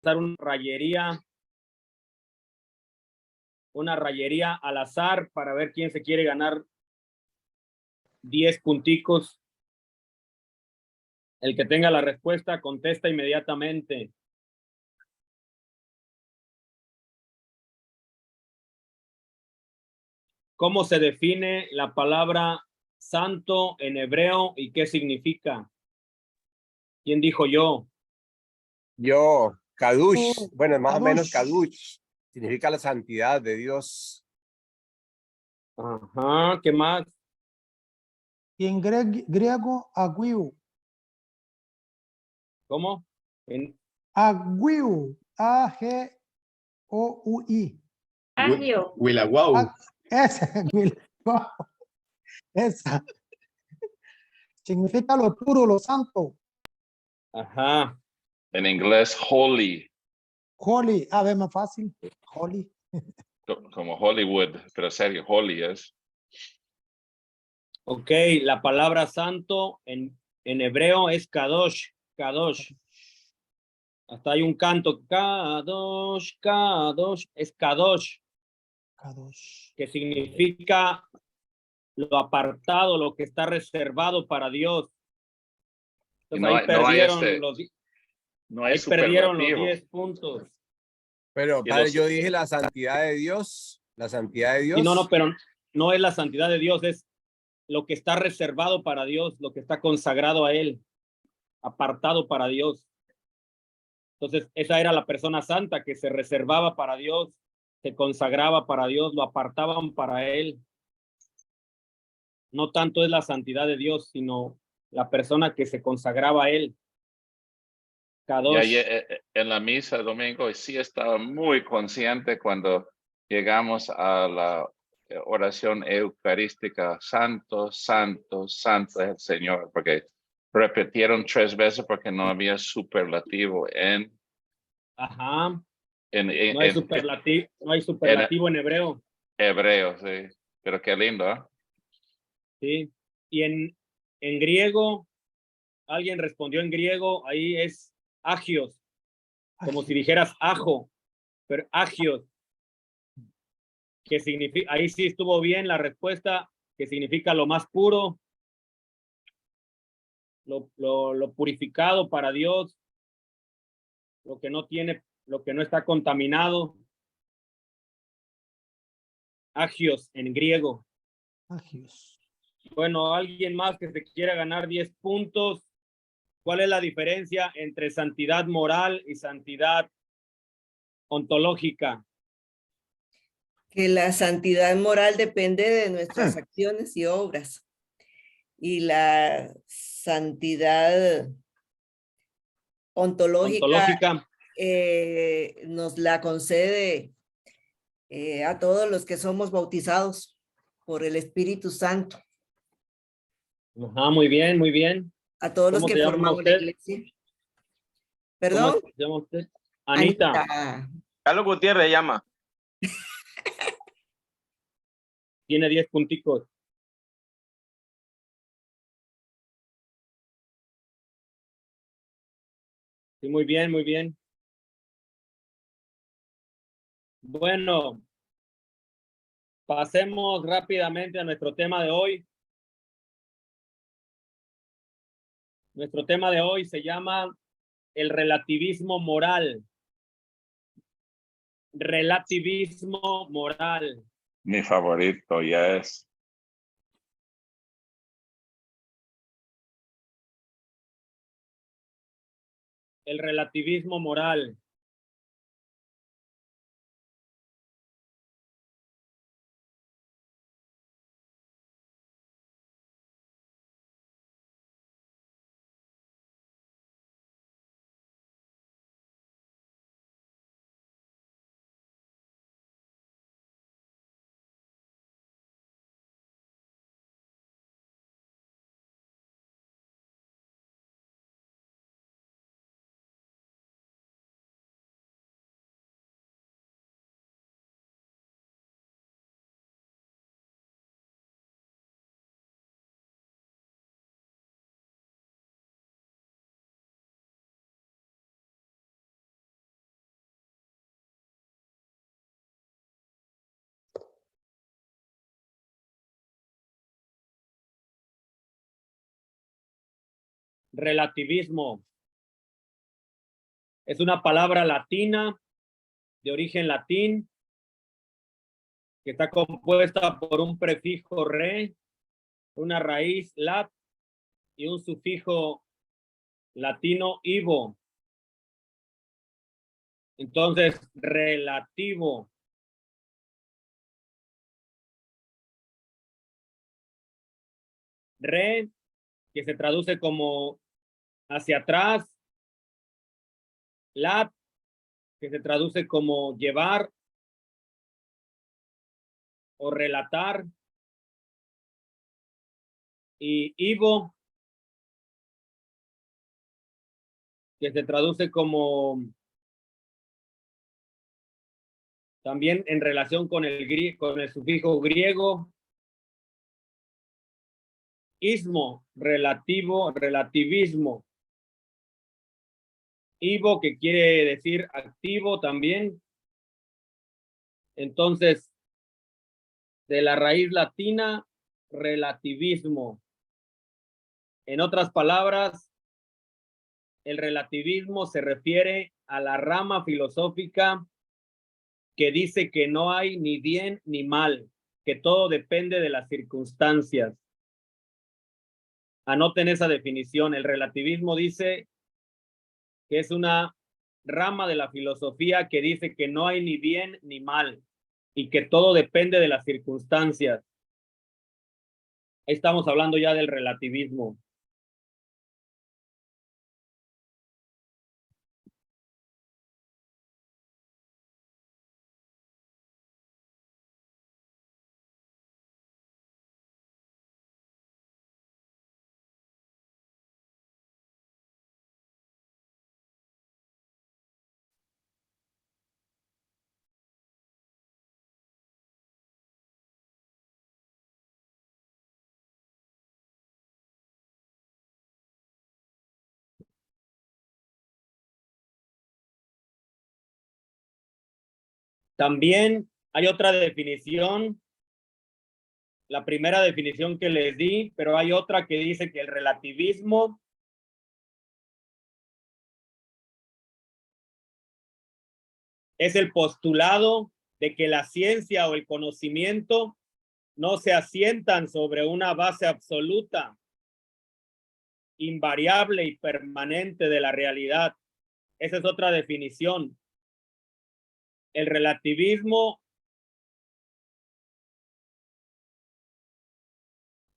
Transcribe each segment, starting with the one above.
Dar una rayería al azar para ver quién se quiere ganar 10 punticos. El que tenga la respuesta contesta inmediatamente. ¿Cómo se define la palabra santo en hebreo y qué significa? ¿Quién dijo yo? Yo, Kadush, Oh, bueno, más o menos Kadosh. Kadush, significa la santidad de Dios. Ajá, ¿qué más? Y en griego, aguiu. ¿Cómo? En Aguiu. A-G-O-U-I. Agio. Wilawau. Esa, esa. Significa lo puro, lo santo. Ajá. En inglés, holy, Holy. A ver, más fácil. Holy. como Hollywood, pero serio, holy es. Ok, la palabra santo en hebreo es kadosh, kadosh. Hasta hay un canto, kadosh, kadosh, es kadosh, Kadosh. que significa lo apartado, lo que está reservado para Dios. Y Entonces ahí perdieron los no hay perdieron los superlativo. 10 puntos. Pero, Y padre, los- yo dije la santidad de Dios, la santidad de Dios. Y no, pero no es la santidad de Dios, es lo que está reservado para Dios, lo que está consagrado a Él, apartado para Dios. Entonces, esa era la persona santa que se reservaba para Dios, se consagraba para Dios, lo apartaban para Él. No tanto es la santidad de Dios, sino la persona que se consagraba a Él. Y Kadosh. ayer, en la misa de domingo sí estaba muy consciente cuando llegamos a la oración eucarística, santo, santo, santo es el Señor, porque repitieron 3 veces porque no había superlativo Ajá. en No hay superlativo en hebreo. hebreo, sí. Pero qué lindo, ¿eh? Sí. Y en griego, alguien respondió en griego, ahí es agios, como si dijeras ajo, pero agios, que significa, ahí sí estuvo bien la respuesta, que significa lo más puro, lo purificado para Dios, lo que no está contaminado. Agios en griego. Agios. Bueno, alguien más que se quiera ganar 10 puntos. ¿Cuál es la diferencia entre santidad moral y santidad ontológica? Que la santidad moral depende de nuestras acciones y obras. Y la santidad ontológica nos la concede a todos los que somos bautizados por el Espíritu Santo, Ajá, muy bien, muy bien. a todos los ¿Cómo que se llama formamos la usted? iglesia. ¿Perdón? ¿Cómo se llama usted? Anita. Anita. Carlos Gutiérrez llama. Tiene 10 punticos. Sí, muy bien, muy bien. Bueno, pasemos rápidamente a nuestro tema de hoy. Nuestro tema de hoy se llama el relativismo moral. Relativismo moral. Mi favorito ya es. El relativismo moral. relativismo. Es una palabra latina, de origen latín, que está compuesta por un prefijo re, una raíz lat y un sufijo latino ivo. Entonces, relativo. Re, que se traduce como hacia atrás. Lat, que se traduce como llevar o relatar. Y ivo, que se traduce como también en relación con el sufijo griego. Ismo, relativo, relativismo. Ivo, que quiere decir activo también. Entonces, de la raíz latina, relativismo. En otras palabras, el relativismo se refiere a la rama filosófica que dice que no hay ni bien ni mal, que todo depende de las circunstancias. Anoten esa definición. El relativismo dice que es una rama de la filosofía que dice que no hay ni bien ni mal y que todo depende de las circunstancias. Estamos hablando ya del relativismo. También hay otra definición, la primera definición que les di, pero hay otra que dice que el relativismo es el postulado de que la ciencia o el conocimiento no se asientan sobre una base absoluta, invariable y permanente de la realidad. Esa es otra definición. El relativismo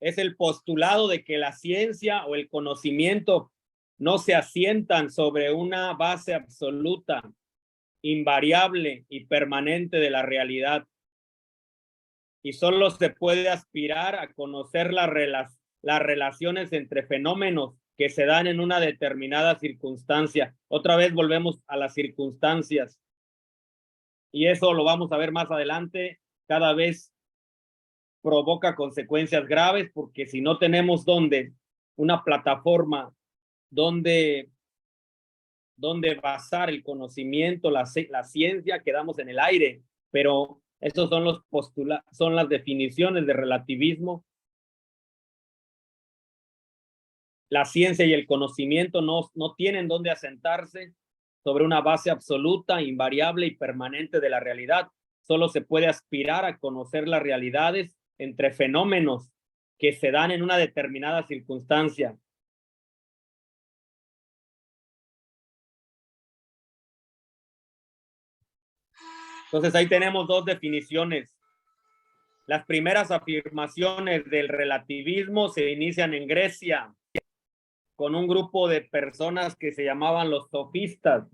es el postulado de que la ciencia o el conocimiento no se asientan sobre una base absoluta, invariable y permanente de la realidad. Y solo se puede aspirar a conocer las relaciones entre fenómenos que se dan en una determinada circunstancia. Otra vez volvemos a las circunstancias. Y eso lo vamos a ver más adelante. Cada vez provoca consecuencias graves porque si no tenemos una plataforma donde basar el conocimiento, la ciencia, quedamos en el aire. Pero estos son son las definiciones de relativismo. La ciencia y el conocimiento no tienen dónde asentarse sobre una base absoluta, invariable y permanente de la realidad. Solo se puede aspirar a conocer las realidades entre fenómenos que se dan en una determinada circunstancia. Entonces ahí tenemos dos definiciones. Las primeras afirmaciones del relativismo se inician en Grecia con un grupo de personas que se llamaban los sofistas.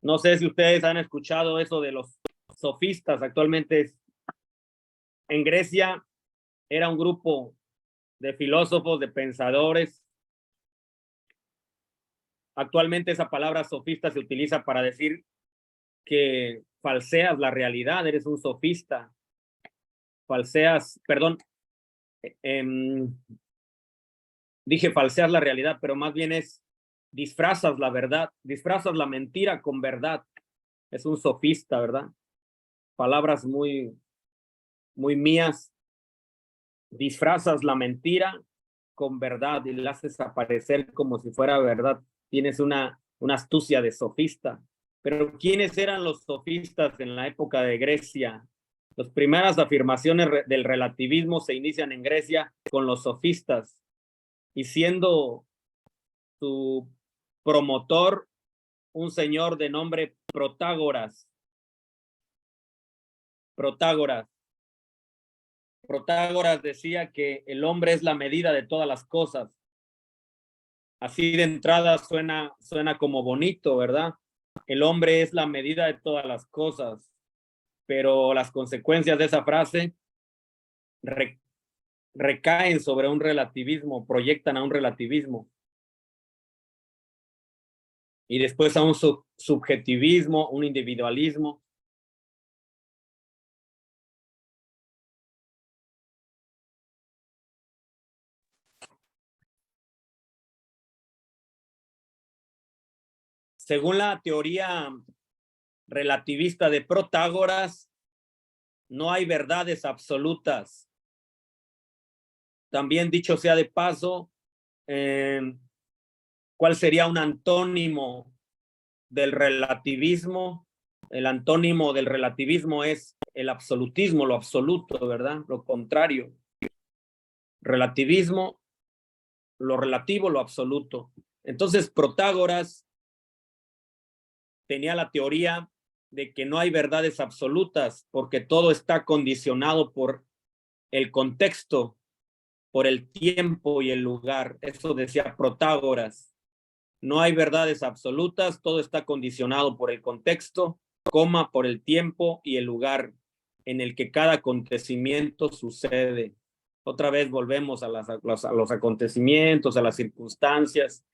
No sé si ustedes han escuchado eso de los sofistas. Actualmente en Grecia era un grupo de filósofos, de pensadores. Actualmente esa palabra sofista se utiliza para decir que falseas la realidad, eres un sofista. Falseas, perdón, dije falseas la realidad, pero más bien disfrazas la verdad, disfrazas la mentira con verdad. Es un sofista, ¿verdad? Palabras muy mías. Disfrazas la mentira con verdad y la haces aparecer como si fuera verdad. Tienes una astucia de sofista. Pero ¿quiénes eran los sofistas en la época de Grecia? Las primeras afirmaciones del relativismo se inician en Grecia con los sofistas, y siendo su promotor un señor de nombre Protágoras. Protágoras decía que el hombre es la medida de todas las cosas. Así de entrada suena como bonito, ¿verdad? El hombre es la medida de todas las cosas, pero las consecuencias de esa frase recaen sobre un relativismo, proyectan a un relativismo. Y después a un subjetivismo, un individualismo. Según la teoría relativista de Protágoras, no hay verdades absolutas. También, dicho sea de paso, ¿cuál sería un antónimo del relativismo? El antónimo del relativismo es el absolutismo, lo absoluto, ¿verdad? Lo contrario. Relativismo, lo relativo, lo absoluto. Entonces, Protágoras tenía la teoría de que no hay verdades absolutas porque todo está condicionado por el contexto, por el tiempo y el lugar. Eso decía Protágoras. No hay verdades absolutas, todo está condicionado por el contexto, por el tiempo y el lugar en el que cada acontecimiento sucede. Otra vez volvemos a los acontecimientos, a las circunstancias.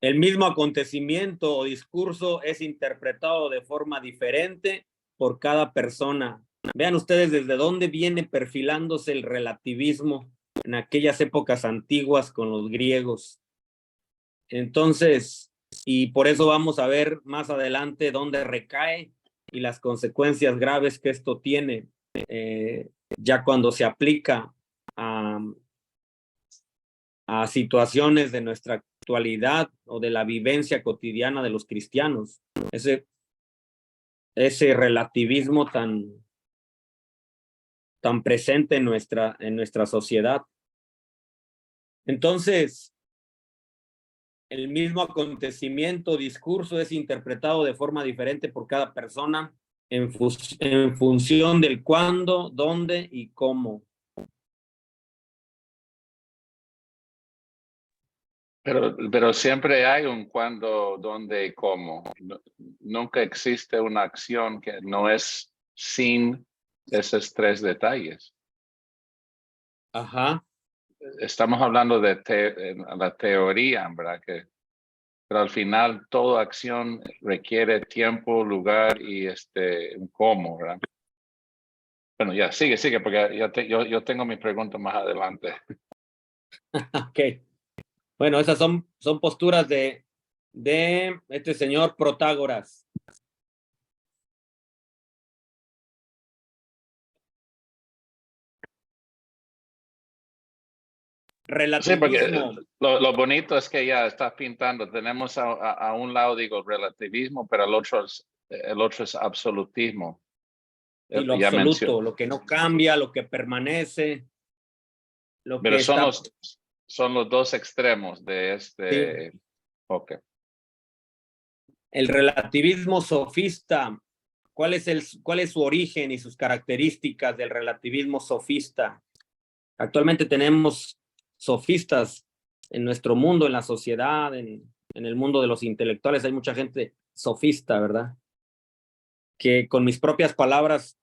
El mismo acontecimiento o discurso es interpretado de forma diferente por cada persona. Vean ustedes desde dónde viene perfilándose el relativismo en aquellas épocas antiguas con los griegos. Entonces, y por eso vamos a ver más adelante dónde recae y las consecuencias graves que esto tiene ya cuando se aplica a situaciones de nuestra actualidad o de la vivencia cotidiana de los cristianos. Ese relativismo tan presente en nuestra sociedad. Entonces, el mismo acontecimiento, discurso es interpretado de forma diferente por cada persona en función del cuándo, dónde y cómo. Pero siempre hay un cuándo, dónde y cómo. Nunca existe una acción que no es sin esos tres detalles. Ajá. Estamos hablando de la teoría, ¿verdad? Pero al final toda acción requiere tiempo, lugar y un cómo, ¿verdad? Bueno, ya, sigue, porque yo tengo mi pregunta más adelante. Ok. Bueno, esas son posturas de este señor Protágoras. Sí, porque Relativismo. lo bonito es que ya estás pintando. Tenemos a un lado, digo, relativismo, pero el otro es absolutismo. Y lo Ya absoluto, lo que no cambia, lo que permanece, lo pero que son los dos extremos de Sí. Ok. El relativismo sofista. ¿Cuál es su origen y sus características del relativismo sofista? Actualmente tenemos sofistas en nuestro mundo, en la sociedad, en el mundo de los intelectuales. Hay mucha gente sofista, ¿verdad? Que con mis propias palabras,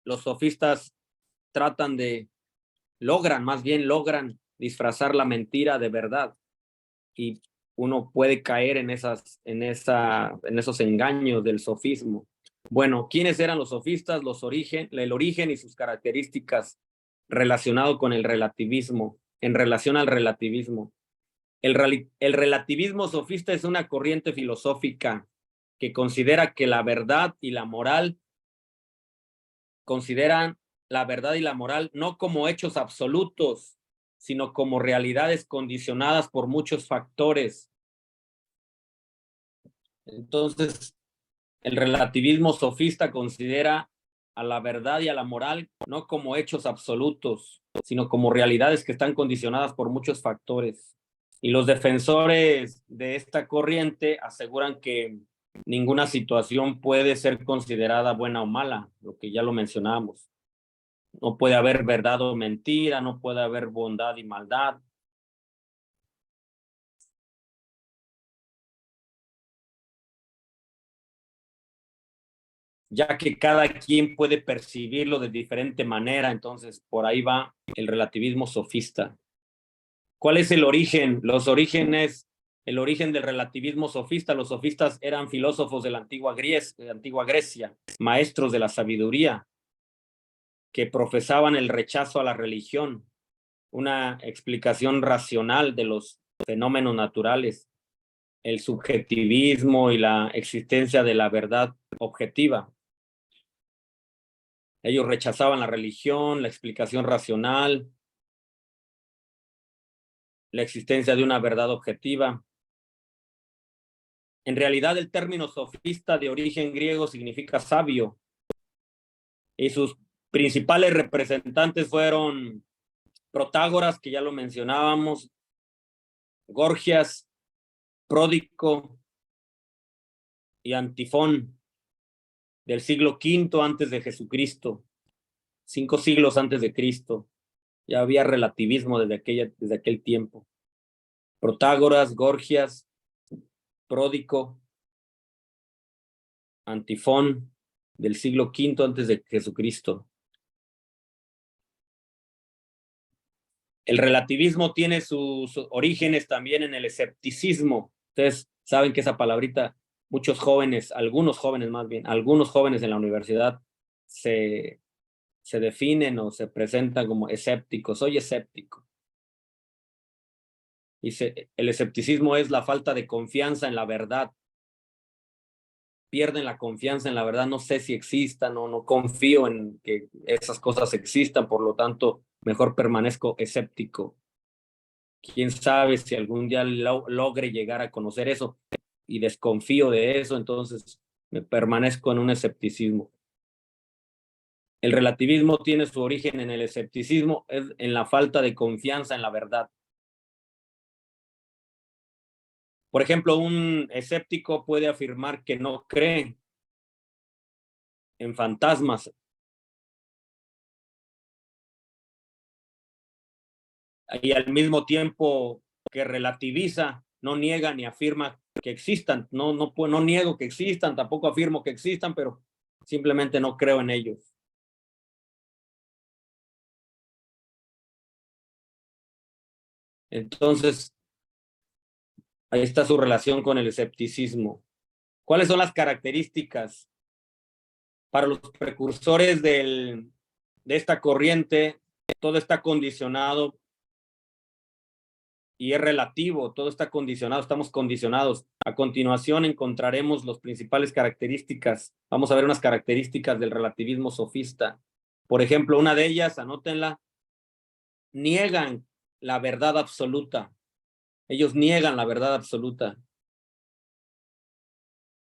los sofistas más bien logran disfrazar la mentira de verdad. Y uno puede caer en esos engaños del sofismo. Bueno, ¿quiénes eran los sofistas? El origen y sus características relacionado con el relativismo, en relación al relativismo. El relativismo sofista es una corriente filosófica que considera que la verdad y la moral consideran la verdad y la moral no como hechos absolutos, sino como realidades condicionadas por muchos factores. Entonces, el relativismo sofista considera a la verdad y a la moral no como hechos absolutos, sino como realidades que están condicionadas por muchos factores. Y los defensores de esta corriente aseguran que ninguna situación puede ser considerada buena o mala, lo que ya lo mencionamos. No puede haber verdad o mentira, no puede haber bondad y maldad. Ya que cada quien puede percibirlo de diferente manera, entonces por ahí va el relativismo sofista. ¿Cuál es el origen? Los orígenes, el origen del relativismo sofista. Los sofistas eran filósofos de la antigua Grecia, maestros de la sabiduría, que profesaban el rechazo a la religión, una explicación racional de los fenómenos naturales, el subjetivismo y la existencia de la verdad objetiva. Ellos rechazaban la religión, la explicación racional, la existencia de una verdad objetiva. En realidad, el término sofista de origen griego significa sabio, y sus principales representantes fueron Protágoras, que ya lo mencionábamos, Gorgias, Pródico y Antifón, del siglo V antes de Jesucristo, 5 siglos antes de Cristo. Ya había relativismo desde aquel tiempo. Protágoras, Gorgias, Pródico, Antifón, del siglo V antes de Jesucristo. El relativismo tiene sus orígenes también en el escepticismo. Ustedes saben que esa palabrita, muchos jóvenes, algunos jóvenes más bien, algunos jóvenes en la universidad se definen o se presentan como escépticos. Soy escéptico. El escepticismo es la falta de confianza en la verdad. Pierden la confianza en la verdad, no sé si existan o no confío en que esas cosas existan, por lo tanto, mejor permanezco escéptico. Quién sabe si algún día logre llegar a conocer eso y desconfío de eso, entonces me permanezco en un escepticismo. El relativismo tiene su origen en el escepticismo, en la falta de confianza en la verdad. Por ejemplo, un escéptico puede afirmar que no cree en fantasmas. Y al mismo tiempo que relativiza, no niega ni afirma que existan. No niego que existan, tampoco afirmo que existan, pero simplemente no creo en ellos. Entonces, ahí está su relación con el escepticismo. ¿Cuáles son las características? Para los precursores de esta corriente, todo está condicionado y es relativo, todo está condicionado, estamos condicionados. A continuación encontraremos las principales características. Vamos a ver unas características del relativismo sofista. Por ejemplo, una de ellas, anótenla, niegan la verdad absoluta. Ellos niegan la verdad absoluta.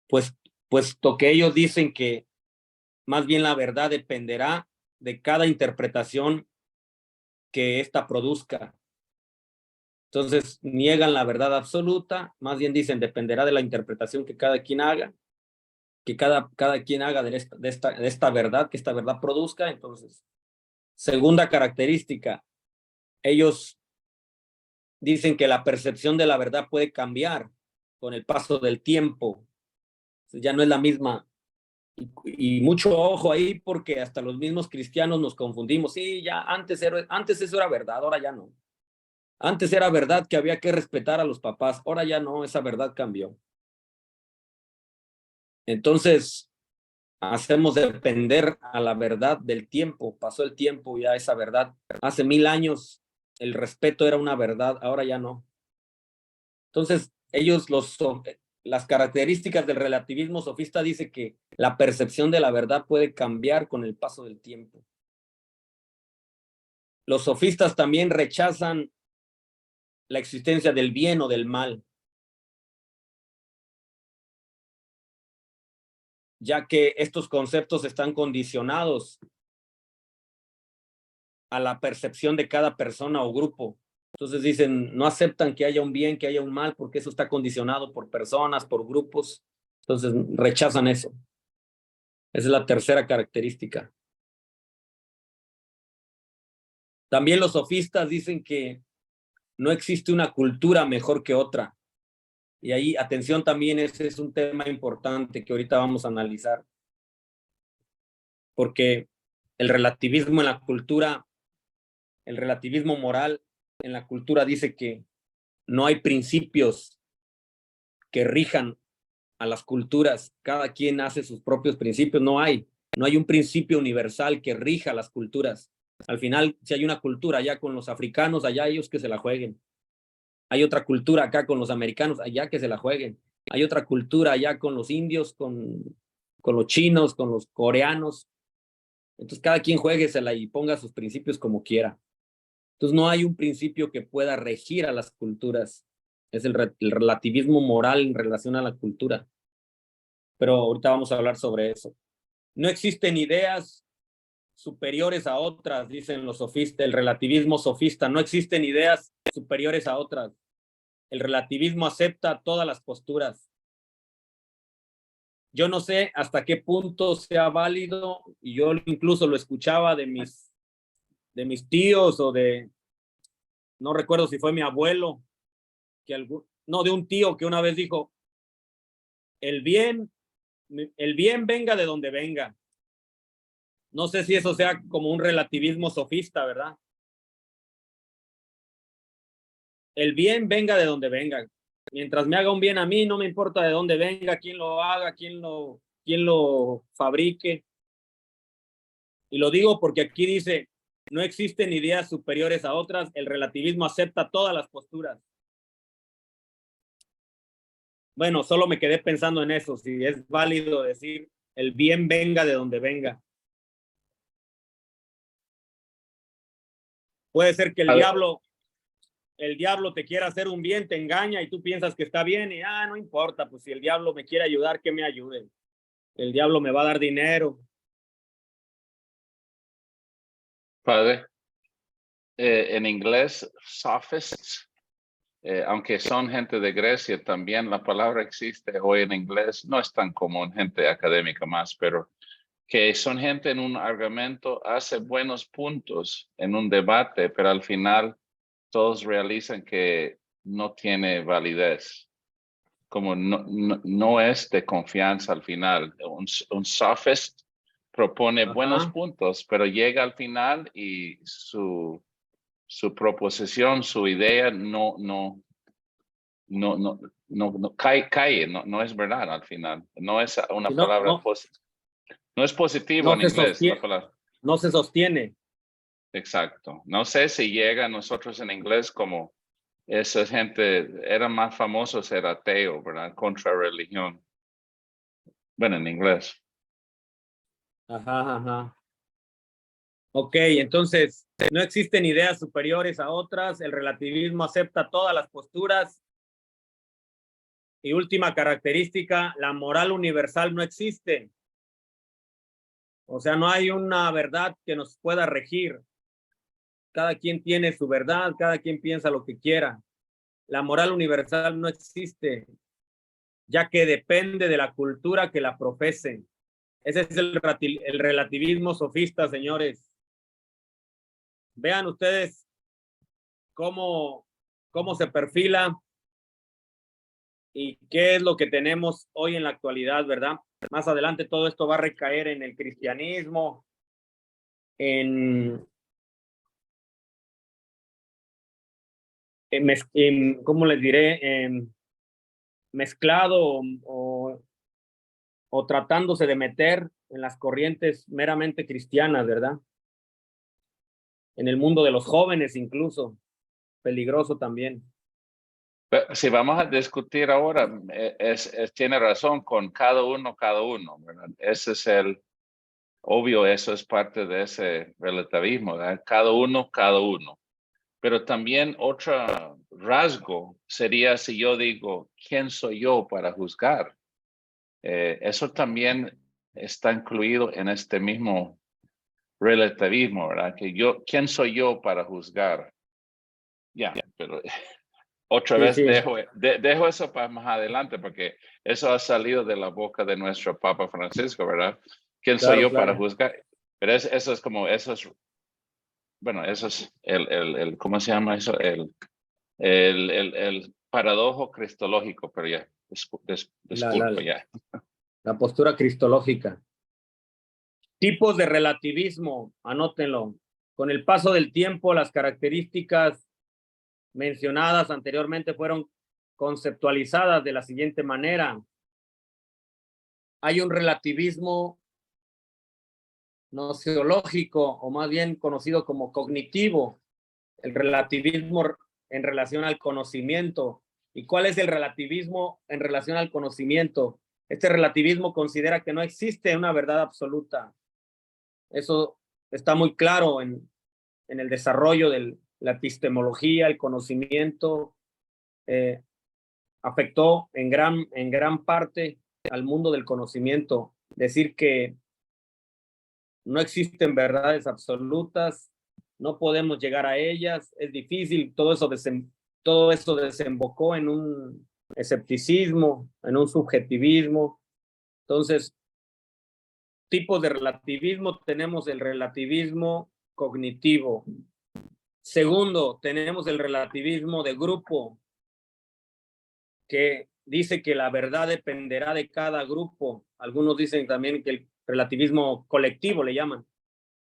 Puesto que ellos dicen que más bien la verdad dependerá de cada interpretación que ésta produzca. Entonces, niegan la verdad absoluta, más bien dicen, dependerá de la interpretación que cada quien haga, que cada quien haga de esta verdad, que esta verdad produzca. Entonces, segunda característica, ellos dicen que la percepción de la verdad puede cambiar con el paso del tiempo. Ya no es la misma. Y mucho ojo ahí, porque hasta los mismos cristianos nos confundimos. Sí, ya antes eso era verdad, ahora ya no. Antes era verdad que había que respetar a los papás, ahora ya no, esa verdad cambió. Entonces, hacemos depender a la verdad del tiempo. Pasó el tiempo, ya esa verdad. Hace 1000 años el respeto era una verdad, ahora ya no. Entonces, las características del relativismo sofista dice que la percepción de la verdad puede cambiar con el paso del tiempo. Los sofistas también rechazan la existencia del bien o del mal, ya que estos conceptos están condicionados a la percepción de cada persona o grupo. Entonces dicen, no aceptan que haya un bien, que haya un mal, porque eso está condicionado por personas, por grupos. Entonces rechazan eso. Esa es la tercera característica. También los sofistas dicen que no existe una cultura mejor que otra. Y ahí, atención también, ese es un tema importante que ahorita vamos a analizar. Porque el relativismo en la cultura, el relativismo moral en la cultura dice que no hay principios que rijan a las culturas. Cada quien hace sus propios principios. No hay un principio universal que rija a las culturas. Al final, si hay una cultura allá con los africanos, allá ellos que se la jueguen. Hay otra cultura acá con los americanos, allá que se la jueguen. Hay otra cultura allá con los indios, con los chinos, con los coreanos. Entonces, cada quien juéguesela y ponga sus principios como quiera. Entonces, no hay un principio que pueda regir a las culturas. Es el relativismo moral en relación a la cultura. Pero ahorita vamos a hablar sobre eso. No existen ideas superiores a otras, dicen los sofistas, el relativismo sofista. No existen ideas superiores a otras. El relativismo acepta todas las posturas. Yo no sé hasta qué punto sea válido, y yo incluso lo escuchaba de mis tíos o no recuerdo si fue mi abuelo, de un tío que una vez dijo, el bien venga de donde venga. No sé si eso sea como un relativismo sofista, ¿verdad? El bien venga de donde venga. Mientras me haga un bien a mí, no me importa de dónde venga, quién lo haga, quién lo fabrique. Y lo digo porque aquí dice, no existen ideas superiores a otras, el relativismo acepta todas las posturas. Bueno, solo me quedé pensando en eso, si es válido decir, el bien venga de donde venga. Puede ser que el diablo te quiera hacer un bien, te engaña y tú piensas que está bien y no importa, pues si el diablo me quiere ayudar, que me ayude. El diablo me va a dar dinero. Padre, en inglés, sophists, aunque son gente de Grecia, también la palabra existe hoy en inglés, no es tan común, gente académica más, pero que son gente en un argumento, hace buenos puntos en un debate, pero al final todos realizan que no tiene validez, como no es de confianza al final. Un sophist propone buenos puntos, pero llega al final y su proposición, su idea no cae, no es verdad al final. No es una palabra positiva. No es positivo en inglés la palabra. No se sostiene. Exacto. No sé si llega a nosotros en inglés como esa gente, era más famoso ser ateo, ¿verdad? Contra religión. Bueno, en inglés. Ajá. Ok, entonces, no existen ideas superiores a otras, el relativismo acepta todas las posturas. Y última característica, la moral universal no existe. O sea, no hay una verdad que nos pueda regir. Cada quien tiene su verdad, cada quien piensa lo que quiera. La moral universal no existe, ya que depende de la cultura que la profese. Ese es el relativismo sofista, señores. Vean ustedes cómo se perfila y qué es lo que tenemos hoy en la actualidad, ¿verdad? Más adelante todo esto va a recaer en el cristianismo, ¿cómo les diré? Mezclado o tratándose de meter en las corrientes meramente cristianas, ¿verdad? En el mundo de los jóvenes incluso, peligroso también. Si vamos a discutir ahora, tiene razón con cada uno, ¿verdad? Ese es obvio, eso es parte de ese relativismo, ¿verdad? Cada uno. Pero también otro rasgo sería si yo digo, ¿quién soy yo para juzgar? Eso también está incluido en este mismo relativismo, ¿verdad? Que yo, ¿quién soy yo para juzgar? Ya, pero otra Sí, vez sí. dejo eso para más adelante, porque eso ha salido de la boca de nuestro Papa Francisco, ¿verdad? ¿Quién soy Claro, yo para claro. juzgar? Pero eso es como, bueno, eso es ¿cómo se llama eso? El paradojo cristológico, pero ya, disculpa, ya. La postura cristológica. Tipos de relativismo, anótenlo. Con el paso del tiempo, las características mencionadas anteriormente fueron conceptualizadas de la siguiente manera. Hay un relativismo nociológico, o más bien conocido como cognitivo, el relativismo en relación al conocimiento. ¿Y cuál es el relativismo en relación al conocimiento? Este relativismo considera que no existe una verdad absoluta. Eso está muy claro en el desarrollo de la epistemología, el conocimiento, afectó en gran parte al mundo del conocimiento. Decir que no existen verdades absolutas, no podemos llegar a ellas, es difícil, todo eso desembocó en un escepticismo, en un subjetivismo. Entonces, tipos de relativismo, tenemos el relativismo cognitivo. Segundo, tenemos el relativismo de grupo, que dice que la verdad dependerá de cada grupo. Algunos dicen también que el relativismo colectivo le llaman.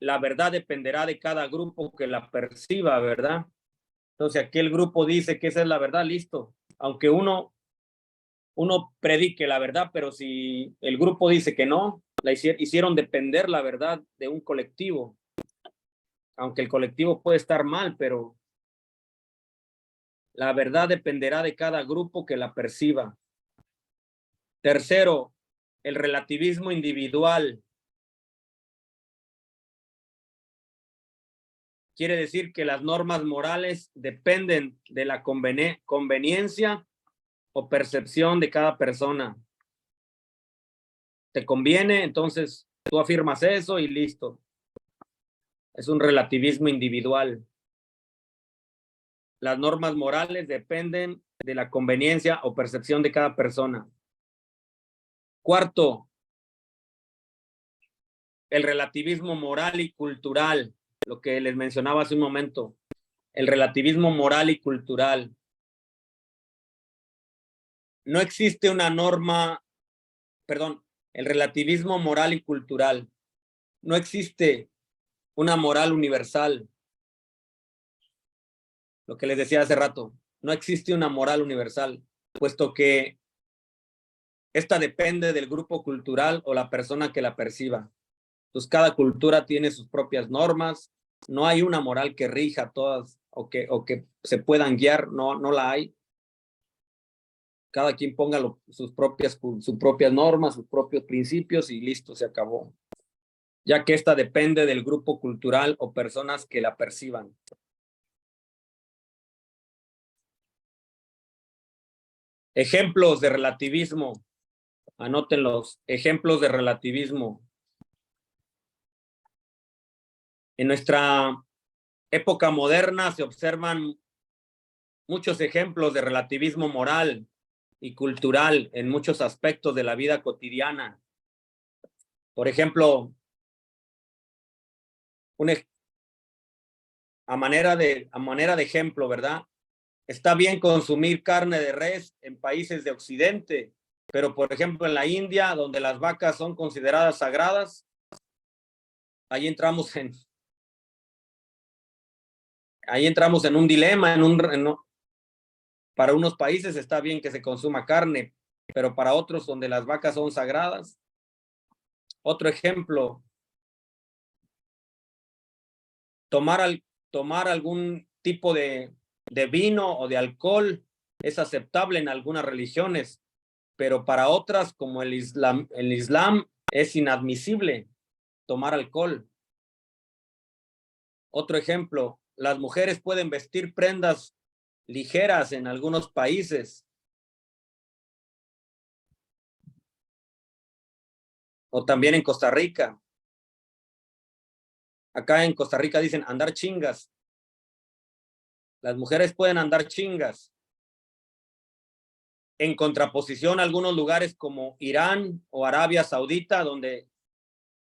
La verdad dependerá de cada grupo que la perciba, ¿verdad? Entonces, aquí el grupo dice que esa es la verdad, listo. Aunque uno predique la verdad, pero si el grupo dice que no, la hicieron depender la verdad de un colectivo. Aunque el colectivo puede estar mal, pero la verdad dependerá de cada grupo que la perciba. Tercero, el relativismo individual. Quiere decir que las normas morales dependen de la conveniencia o percepción de cada persona. Te conviene, entonces tú afirmas eso y listo. Es un relativismo individual. Las normas morales dependen de la conveniencia o percepción de cada persona. Cuarto, el relativismo moral y cultural, lo que les mencionaba hace un momento. El relativismo moral y cultural. No existe una norma, perdón, el relativismo moral y cultural. No existe una moral universal. Lo que les decía hace rato, no existe una moral universal, puesto que esta depende del grupo cultural o la persona que la perciba. Entonces, cada cultura tiene sus propias normas, no hay una moral que rija todas o que se puedan guiar, no la hay. Cada quien ponga sus propias normas, sus propios principios y listo, se acabó. Ya que esta depende del grupo cultural o personas que la perciban. Ejemplos de relativismo. Anótenlos. Ejemplos de relativismo. En nuestra época moderna se observan muchos ejemplos de relativismo moral y cultural en muchos aspectos de la vida cotidiana. Por ejemplo, a manera de ejemplo, ¿verdad? Está bien consumir carne de res en países de Occidente, pero por ejemplo en la India, donde las vacas son consideradas sagradas, ahí entramos en un dilema, para unos países está bien que se consuma carne, pero para otros donde las vacas son sagradas. Otro ejemplo, tomar algún tipo de vino o de alcohol es aceptable en algunas religiones, pero para otras, como el Islam es inadmisible. tomar alcohol. Otro ejemplo, las mujeres pueden vestir prendas ligeras en algunos países. O también en Costa Rica. Acá en Costa Rica dicen andar chingas. Las mujeres pueden andar chingas. En contraposición a algunos lugares como Irán o Arabia Saudita, donde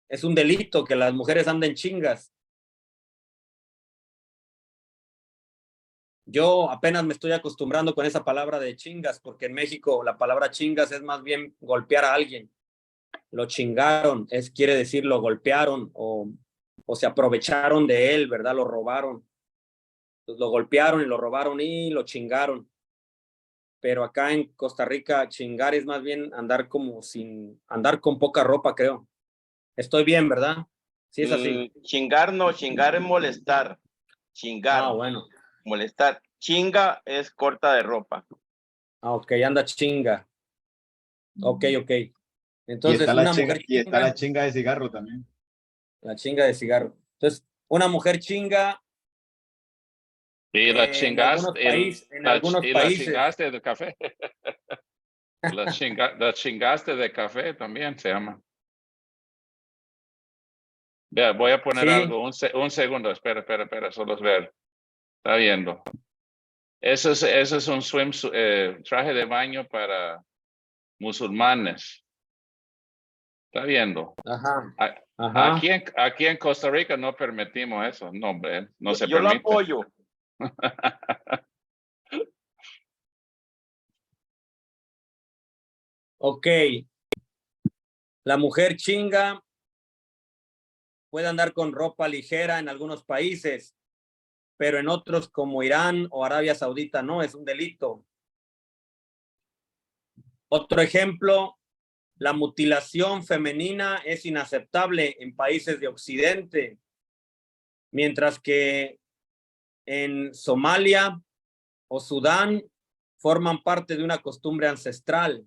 es un delito que las mujeres anden chingas. Yo apenas me estoy acostumbrando con esa palabra de chingas, porque en México la palabra chingas es más bien golpear a alguien. Lo chingaron, quiere decir lo golpearon o se aprovecharon de él, ¿verdad? Lo robaron. Entonces, lo golpearon y lo robaron y lo chingaron. Pero acá en Costa Rica, chingar es más bien andar andar con poca ropa, creo. Estoy bien, ¿verdad? Sí, es así. Chingar no, chingar es molestar. Chingar, Ah, bueno. molestar. Chinga es corta de ropa. Ah, ok, anda chinga. Ok. Entonces, y está una mujer y está la chinga de cigarro también. La chinga de cigarro. Entonces, una mujer chinga. Y la En chingaste, algunos y la países. chingaste de café. La chingaste de café también se llama. Vea, voy a poner Sí. algo, un segundo, espera, solo es ver. Está viendo. Eso es un traje de baño para musulmanes. Está viendo. Ajá. Aquí en Costa Rica no permitimos eso. No, hombre, no se Yo lo permite. apoyo. Ok. La mujer chinga puede andar con ropa ligera en algunos países, pero en otros como Irán o Arabia Saudita no, es un delito. Otro ejemplo, la mutilación femenina es inaceptable en países de Occidente, mientras que en Somalia o Sudán forman parte de una costumbre ancestral.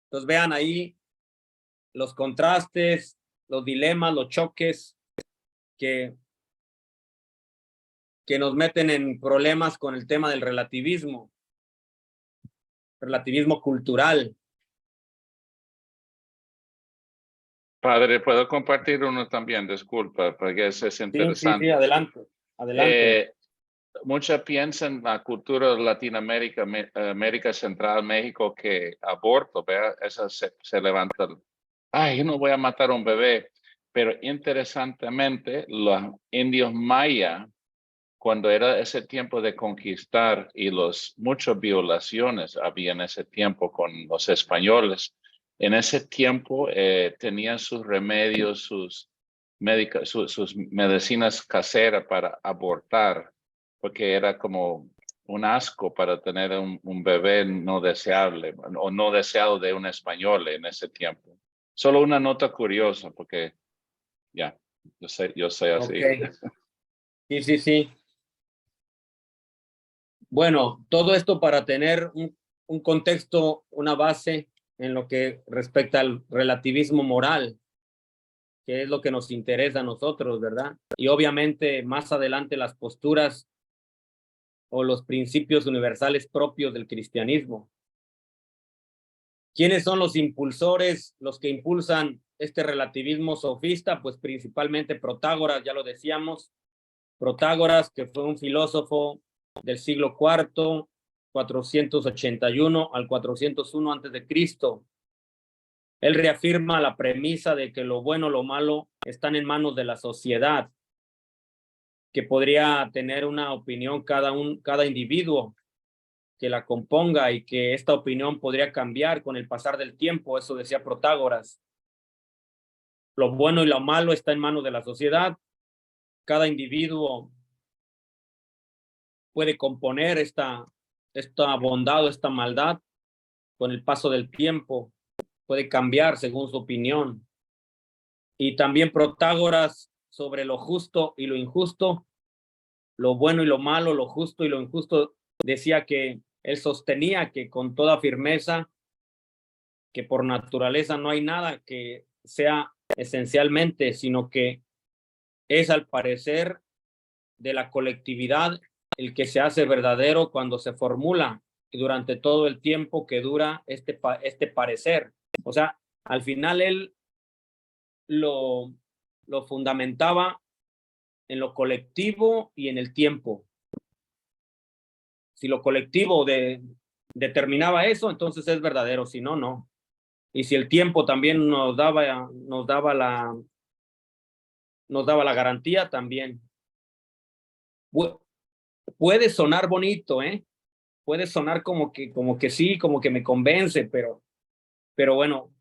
Entonces vean ahí los contrastes, los dilemas, los choques que nos meten en problemas con el tema del relativismo cultural. Padre, puedo compartir uno también, disculpa, porque ese es interesante. Sí, adelante. Muchos piensan en la cultura de Latinoamérica, América Central, México, que aborto, vea, eso se levanta. Ay, yo no voy a matar a un bebé. Pero interesantemente, los indios maya, cuando era ese tiempo de conquistar y muchas violaciones había en ese tiempo con los españoles, en ese tiempo tenían sus remedios, sus medicinas caseras para abortar, porque era como un asco para tener un bebé no deseable o no deseado de un español en ese tiempo. Solo una nota curiosa, porque ya, yo sé así. Okay. Sí. Bueno, todo esto para tener un contexto, una base en lo que respecta al relativismo moral, que es lo que nos interesa a nosotros, ¿verdad? Y obviamente más adelante las posturas o los principios universales propios del cristianismo. ¿Quiénes son los impulsores, los que impulsan este relativismo sofista? Pues principalmente Protágoras, ya lo decíamos. Protágoras, que fue un filósofo del siglo IV, 481 al 401 antes de Cristo. Él reafirma la premisa de que lo bueno, lo malo están en manos de la sociedad, que podría tener una opinión cada individuo que la componga y que esta opinión podría cambiar con el pasar del tiempo. Eso decía Protágoras. Lo bueno y lo malo está en manos de la sociedad. Cada individuo puede componer esta bondad o esta maldad con el paso del tiempo. Puede cambiar según su opinión. Y también Protágoras sobre lo justo y lo injusto, lo bueno y lo malo, lo justo y lo injusto, decía que él sostenía que con toda firmeza que por naturaleza no hay nada que sea esencialmente, sino que es al parecer de la colectividad el que se hace verdadero cuando se formula y durante todo el tiempo que dura este parecer. O sea, al final él lo fundamentaba en lo colectivo y en el tiempo. Si lo colectivo determinaba eso, entonces es verdadero, si no, no. Y si el tiempo también nos daba la garantía, también. Puede sonar bonito, puede sonar como que sí, como que me convence, pero bueno,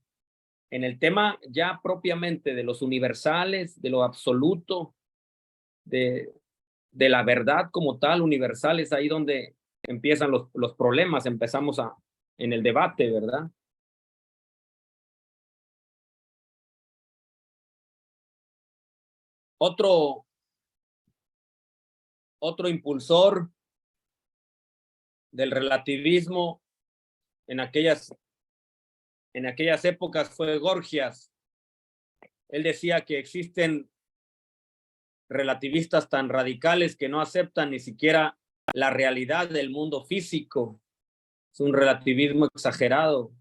en el tema ya propiamente de los universales, de lo absoluto, de la verdad como tal, universal, es ahí donde empiezan los problemas, empezamos en el debate, ¿verdad? Otro impulsor del relativismo en aquellas épocas fue Gorgias. Él decía que existen relativistas tan radicales que no aceptan ni siquiera la realidad del mundo físico. Es un relativismo exagerado.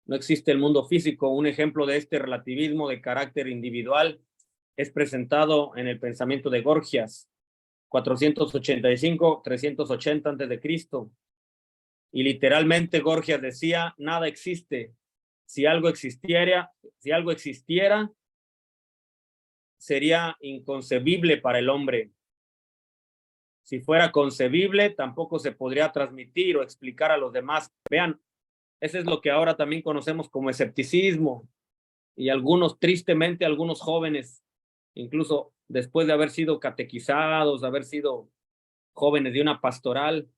No existe el mundo físico. Un ejemplo de este relativismo de carácter individual es presentado en el pensamiento de Gorgias, 485-380 a.C. Y literalmente Gorgias decía, nada existe. Si algo existiera, sería inconcebible para el hombre. Si fuera concebible, tampoco se podría transmitir o explicar a los demás. Vean, eso es lo que ahora también conocemos como escepticismo. Y tristemente, algunos jóvenes, incluso después de haber sido catequizados, de haber sido jóvenes de una pastoral,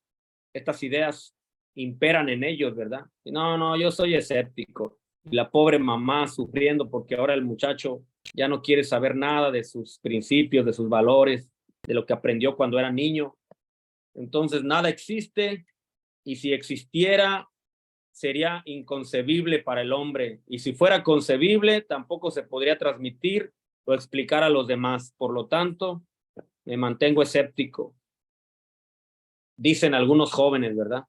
estas ideas imperan en ellos, ¿verdad? No, yo soy escéptico. Y la pobre mamá sufriendo porque ahora el muchacho ya no quiere saber nada de sus principios, de sus valores, de lo que aprendió cuando era niño. Entonces, nada existe, y si existiera, sería inconcebible para el hombre. Y si fuera concebible, tampoco se podría transmitir o explicar a los demás. Por lo tanto, me mantengo escéptico. Dicen algunos jóvenes, ¿verdad?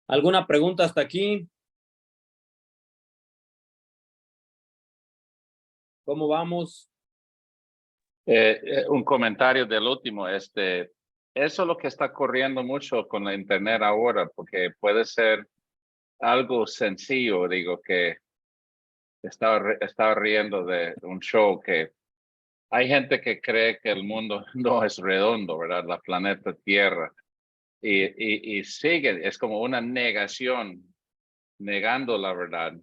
¿Alguna pregunta hasta aquí? ¿Cómo vamos? Un comentario del último, eso es lo que está corriendo mucho con la internet ahora, porque puede ser algo sencillo, digo, que estaba riendo de un show que hay gente que cree que el mundo no es redondo, ¿verdad? La planeta Tierra. Y sigue, es como una negación, negando la verdad,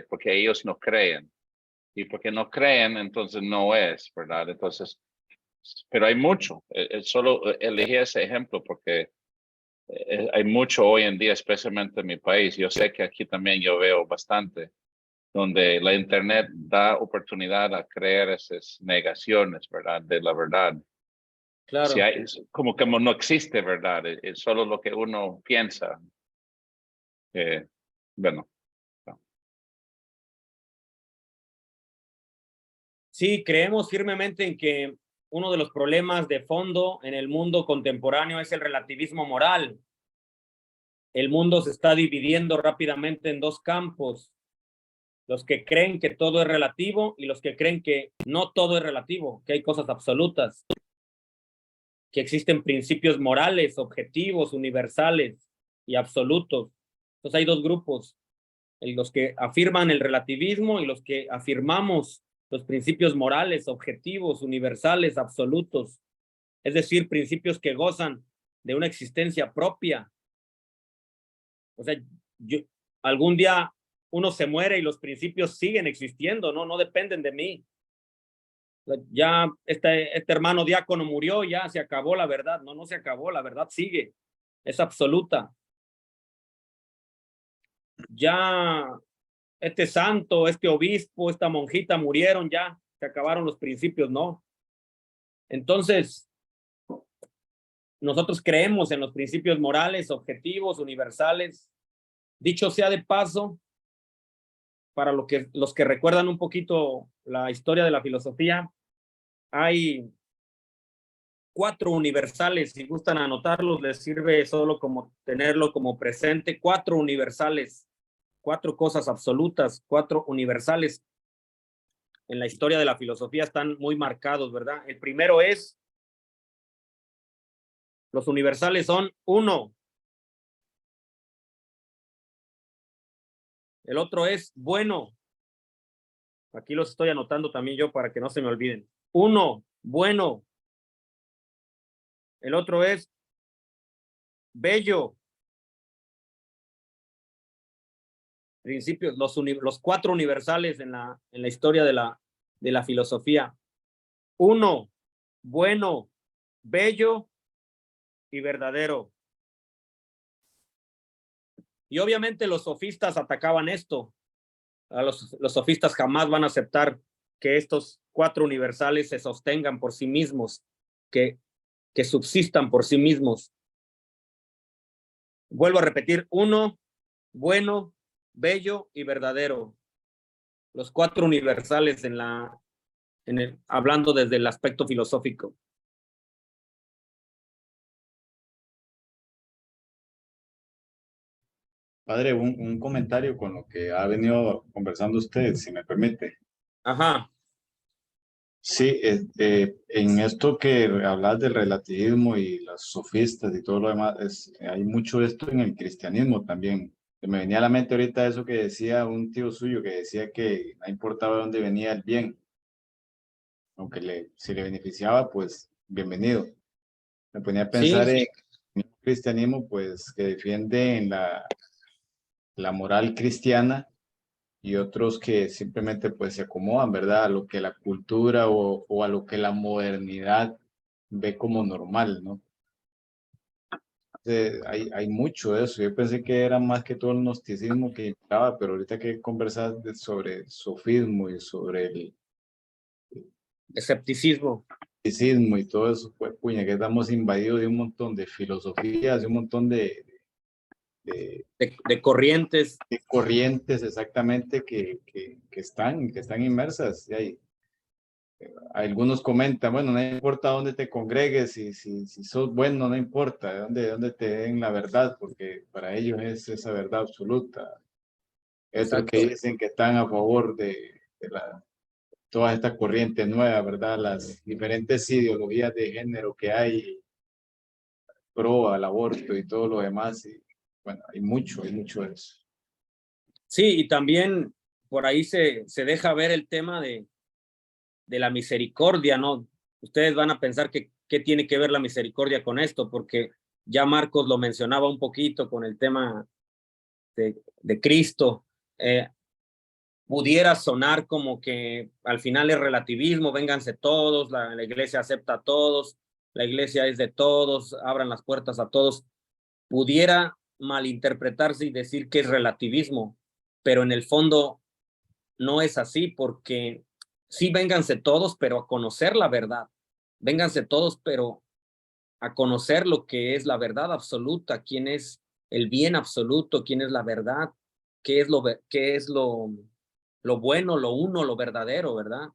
porque ellos no creen. Y porque no creen, entonces no es, ¿verdad? Entonces, pero hay mucho. Solo elegí ese ejemplo porque hay mucho hoy en día, especialmente en mi país. Yo sé que aquí también yo veo bastante, donde la internet da oportunidad a creer esas negaciones, ¿verdad? De la verdad. Claro. Si hay, como que no existe verdad, es solo lo que uno piensa. Bueno. Sí, creemos firmemente en que uno de los problemas de fondo en el mundo contemporáneo es el relativismo moral. El mundo se está dividiendo rápidamente en dos campos: los que creen que todo es relativo y los que creen que no todo es relativo, que hay cosas absolutas, que existen principios morales, objetivos, universales y absolutos. Entonces hay dos grupos: los que afirman el relativismo y los que afirmamos los principios morales, objetivos, universales, absolutos, es decir, principios que gozan de una existencia propia. O sea, algún día uno se muere y los principios siguen existiendo, no dependen de mí. Ya este hermano diácono murió, ya se acabó la verdad. No se acabó, la verdad sigue, es absoluta. Ya este santo, este obispo, esta monjita murieron, ya se acabaron los principios, ¿no? Entonces, nosotros creemos en los principios morales, objetivos, universales. Dicho sea de paso, para los que recuerdan un poquito la historia de la filosofía, hay 4 universales. Si gustan anotarlos, les sirve solo como tenerlo como presente. 4 universales, 4 cosas absolutas, 4 universales en la historia de la filosofía están muy marcados, ¿verdad? El primero es, los universales son 1. El otro es bueno. Aquí los estoy anotando también yo para que no se me olviden. 1, bueno. El otro es bello. Principios, los 4 universales en la historia de la filosofía. 1, bueno, bello y verdadero. Y obviamente los sofistas atacaban esto. Los sofistas jamás van a aceptar que estos 4 universales se sostengan por sí mismos, que subsistan por sí mismos. Vuelvo a repetir, 1, bueno, bello y verdadero. Los 4 universales hablando desde el aspecto filosófico. Padre, un comentario con lo que ha venido conversando usted, si me permite. Ajá. Sí, en esto que hablas del relativismo y los sofistas y todo lo demás, hay mucho esto en el cristianismo también. Me venía a la mente ahorita eso que decía un tío suyo, que decía que no importaba de dónde venía el bien, aunque si le beneficiaba, pues bienvenido. Me ponía a pensar Sí, en el cristianismo, pues que defiende la moral cristiana, y otros que simplemente pues se acomodan, ¿verdad? A lo que la cultura o a lo que la modernidad ve como normal, ¿no? Hay mucho de eso. Yo pensé que era más que todo el gnosticismo que implicaba, pero ahorita que conversas sobre sofismo y sobre el escepticismo. gnosticismo y todo eso, pues puña, que estamos invadidos de un montón de filosofías, de un montón de Corrientes. de corrientes exactamente que están inmersas. Y algunos comentan, bueno, no importa dónde te congregues, si sos bueno, no importa de dónde te den la verdad, porque para ellos es esa verdad absoluta. Otros que Exacto. dicen que están a favor de toda esta corriente nueva, ¿verdad? Las diferentes ideologías de género que hay, pro al aborto y todo lo demás. Y, bueno, hay mucho de eso. Sí, y también por ahí se deja ver el tema de la misericordia, ¿no? Ustedes van a pensar que qué tiene que ver la misericordia con esto, porque ya Marcos lo mencionaba un poquito con el tema de Cristo. Pudiera sonar como que al final es relativismo, vénganse todos, la iglesia acepta a todos, la iglesia es de todos, abran las puertas a todos. Pudiera malinterpretarse y decir que es relativismo, pero en el fondo no es así, porque sí, vénganse todos, pero a conocer la verdad. Vénganse todos, pero a conocer lo que es la verdad absoluta, quién es el bien absoluto, quién es la verdad, qué es lo bueno, lo uno, lo verdadero, ¿verdad?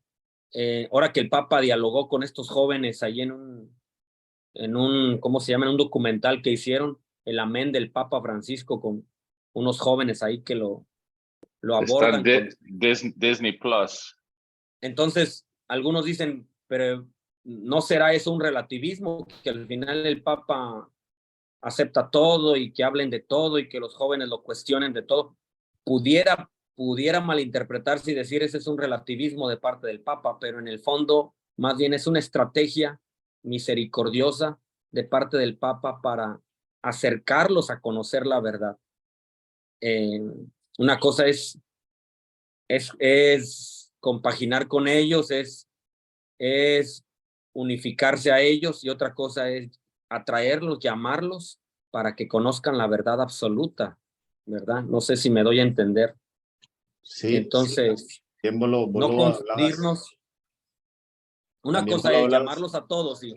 Ahora que el Papa dialogó con estos jóvenes ahí en un, ¿cómo se llama? En un documental que hicieron, el amén del Papa Francisco, con unos jóvenes ahí que lo Está en abordan. Disney Plus. Entonces, algunos dicen, pero ¿no será eso un relativismo? Que al final el Papa acepta todo y que hablen de todo y que los jóvenes lo cuestionen de todo. Pudiera malinterpretarse y decir ese es un relativismo de parte del Papa, pero en el fondo más bien es una estrategia misericordiosa de parte del Papa para acercarlos a conocer la verdad. Una cosa es compaginar con ellos, es unificarse a ellos, y otra cosa es atraerlos, llamarlos para que conozcan la verdad absoluta, ¿verdad? No sé si me doy a entender. Sí, entonces, no confundirnos. Una cosa es llamarlos a todos y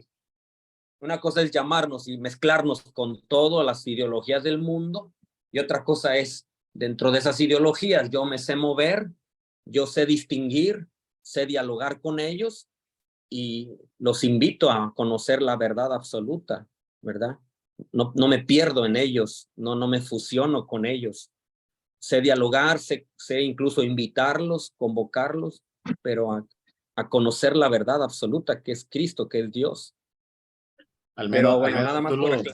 una cosa es llamarnos y mezclarnos con todas las ideologías del mundo, y otra cosa es dentro de esas ideologías yo me sé mover, yo sé distinguir, sé dialogar con ellos y los invito a conocer la verdad absoluta, ¿verdad? No me pierdo en ellos, no me fusiono con ellos. Sé dialogar, sé incluso invitarlos, convocarlos, pero a conocer la verdad absoluta que es Cristo, que es Dios. Pero bueno, nada más por aquí.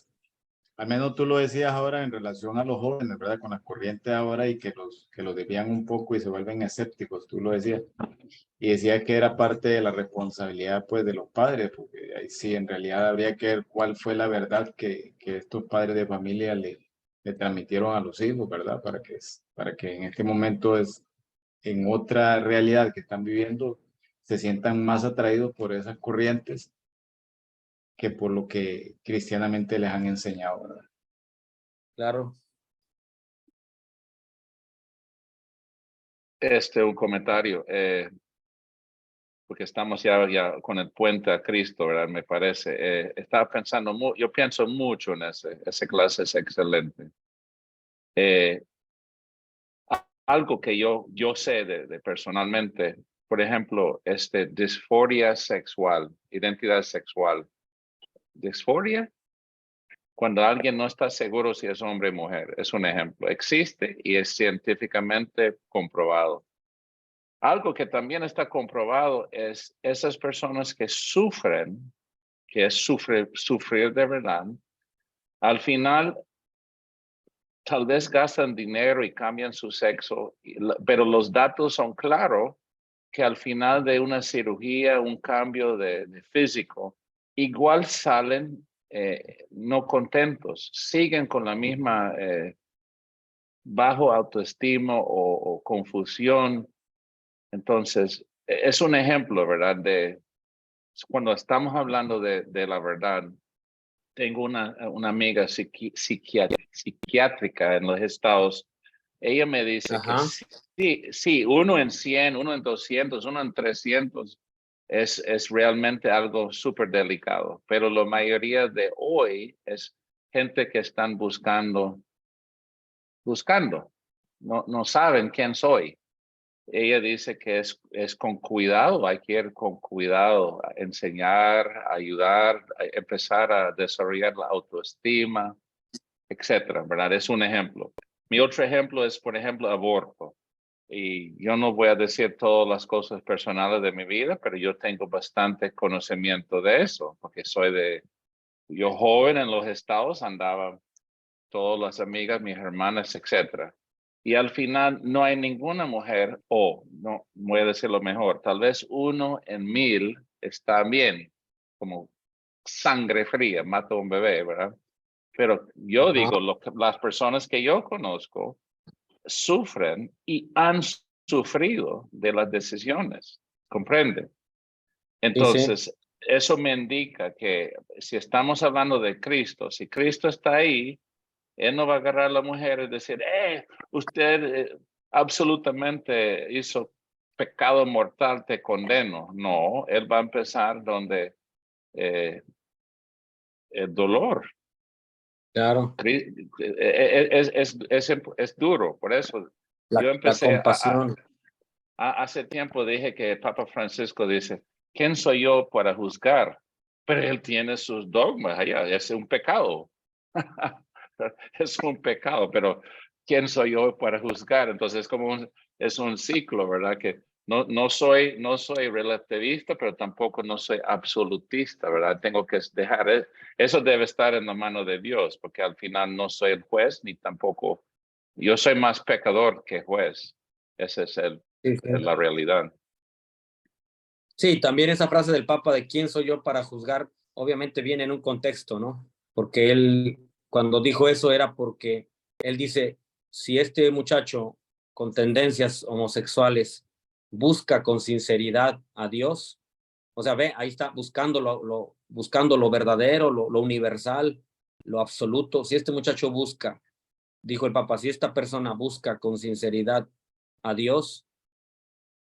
Al menos tú lo decías ahora en relación a los jóvenes, ¿verdad? Con la corriente ahora y que los desvían un poco y se vuelven escépticos, tú lo decías. Y decías que era parte de la responsabilidad, pues, de los padres, porque ahí sí, en realidad habría que ver cuál fue la verdad que estos padres de familia le transmitieron a los hijos, ¿verdad? Para que en este momento en otra realidad que están viviendo, se sientan más atraídos por esas corrientes que por lo que cristianamente les han enseñado, ¿verdad? Claro. Un comentario, porque estamos ya con el puente a Cristo, ¿verdad? Me parece. Estaba pensando, yo pienso mucho en esa clase, es excelente. Algo que yo sé de personalmente, por ejemplo, disforia sexual, identidad sexual. Disforia, cuando alguien no está seguro si es hombre o mujer, es un ejemplo. Existe y es científicamente comprobado. Algo que también está comprobado es esas personas que sufren, que es sufrir de verdad, al final tal vez gastan dinero y cambian su sexo, pero los datos son claros que al final de una cirugía, un cambio de físico, igual salen no contentos, siguen con la misma bajo autoestima o confusión. Entonces, es un ejemplo, ¿verdad? De cuando estamos hablando de la verdad. Tengo una amiga psiquiátrica en los Estados. Ella me dice que sí, 1 en 100, 1 en 200, 1 en 300 es realmente algo súper delicado. Pero la mayoría de hoy es gente que están buscando, no saben quién soy. Ella dice que es con cuidado, hay que ir con cuidado, a enseñar, ayudar, a empezar a desarrollar la autoestima, etcétera, ¿verdad? Es un ejemplo. Mi otro ejemplo es, por ejemplo, aborto. Y yo no voy a decir todas las cosas personales de mi vida, pero yo tengo bastante conocimiento de eso, porque yo joven en los estados andaba, todas las amigas, mis hermanas, etcétera. Y al final no hay ninguna mujer, no voy a decirlo mejor, tal vez 1 en 1000 está bien, como sangre fría, mata a un bebé, ¿verdad? Pero yo digo, las personas que yo conozco sufren y han sufrido de las decisiones, ¿comprende? Entonces, eso me indica que si estamos hablando de Cristo, si Cristo está ahí, Él no va a agarrar a la mujer y decir, usted absolutamente hizo pecado mortal, te condeno. No, Él va a empezar donde el dolor. Claro. Es duro, por eso yo empecé la compasión. hace tiempo dije que el Papa Francisco dice, ¿quién soy yo para juzgar? Pero él tiene sus dogmas allá, es un pecado. Es un pecado, pero ¿quién soy yo para juzgar? Entonces es un ciclo, ¿verdad? Que no soy relativista, pero tampoco no soy absolutista, ¿verdad? Tengo que dejar, eso debe estar en la mano de Dios, porque al final no soy el juez, ni tampoco, yo soy más pecador que juez. Esa es la realidad. Sí, también esa frase del Papa de quién soy yo para juzgar, obviamente viene en un contexto, ¿no? Porque él, cuando dijo eso, era porque él dice, si este muchacho con tendencias homosexuales busca con sinceridad a Dios, o sea, ve, ahí está buscando buscando lo verdadero, lo universal, lo absoluto. Si este muchacho busca, dijo el Papa, si esta persona busca con sinceridad a Dios,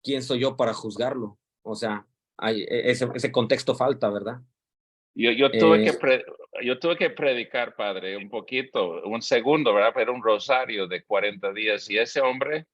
¿quién soy yo para juzgarlo? O sea, ese contexto falta, ¿verdad? Yo tuve que, yo tuve que predicar, padre, un poquito, un segundo, ¿verdad? Pero un rosario de 40 días. Y ese hombre,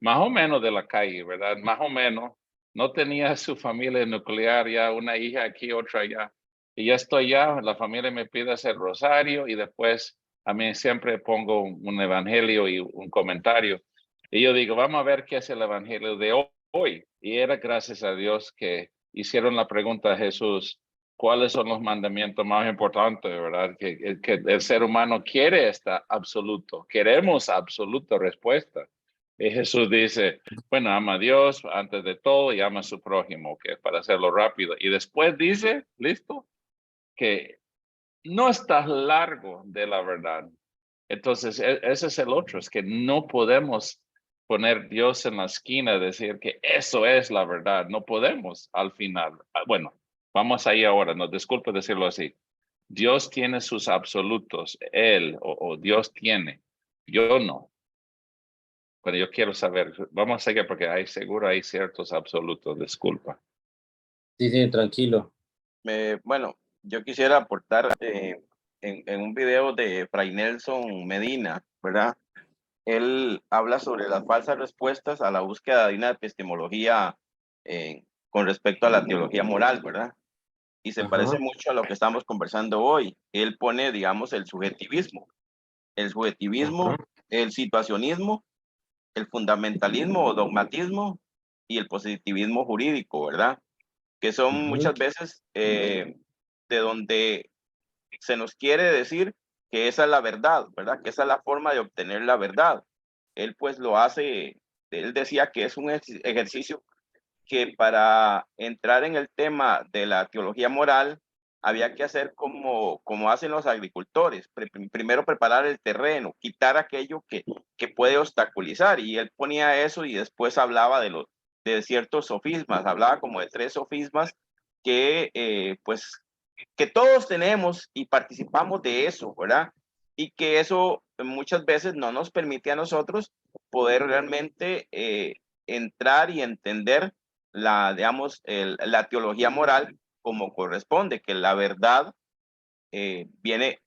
más o menos de la calle, ¿verdad? Más o menos, no tenía su familia nuclear, ya una hija aquí, otra allá. Y ya estoy ya, la familia me pide hacer rosario y después a mí siempre pongo un evangelio y un comentario. Y yo digo, vamos a ver qué es el evangelio de hoy. Y era gracias a Dios que hicieron la pregunta a Jesús, ¿cuáles son los mandamientos más importantes, verdad? Que el ser humano quiere esta absoluto, queremos absoluta respuesta. Y Jesús dice, bueno, ama a Dios antes de todo y ama a su prójimo, que es para hacerlo rápido. Y después dice, listo, que no estás largo de la verdad. Entonces, ese es el otro, es que no podemos poner Dios en la esquina y decir que eso es la verdad. No podemos al final. Bueno, vamos ahí ahora, no disculpe decirlo así. Dios tiene sus absolutos, Él o Dios tiene, yo no. Pero yo quiero saber, vamos a seguir porque seguro hay ciertos absolutos, disculpa. Sí, sí, tranquilo. Bueno, yo quisiera aportar en un video de Fray Nelson Medina, ¿verdad? Él habla sobre las falsas respuestas a la búsqueda de una epistemología con respecto a la teología moral, ¿verdad? Y se parece mucho a lo que estamos conversando hoy. Él pone, digamos, el subjetivismo, el situacionismo, el fundamentalismo o dogmatismo y el positivismo jurídico, ¿verdad? Que son muchas veces de donde se nos quiere decir que esa es la verdad, ¿verdad? Que esa es la forma de obtener la verdad. Él pues lo hace, él decía que es un ejercicio que para entrar en el tema de la teología moral había que hacer como hacen los agricultores, primero preparar el terreno, quitar aquello que puede obstaculizar, y él ponía eso y después hablaba de ciertos sofismas, hablaba como de 3 sofismas que pues que todos tenemos y participamos de eso, ¿verdad? Y que eso muchas veces no nos permite a nosotros poder realmente entrar y entender digamos, la teología moral como corresponde, que la verdad viene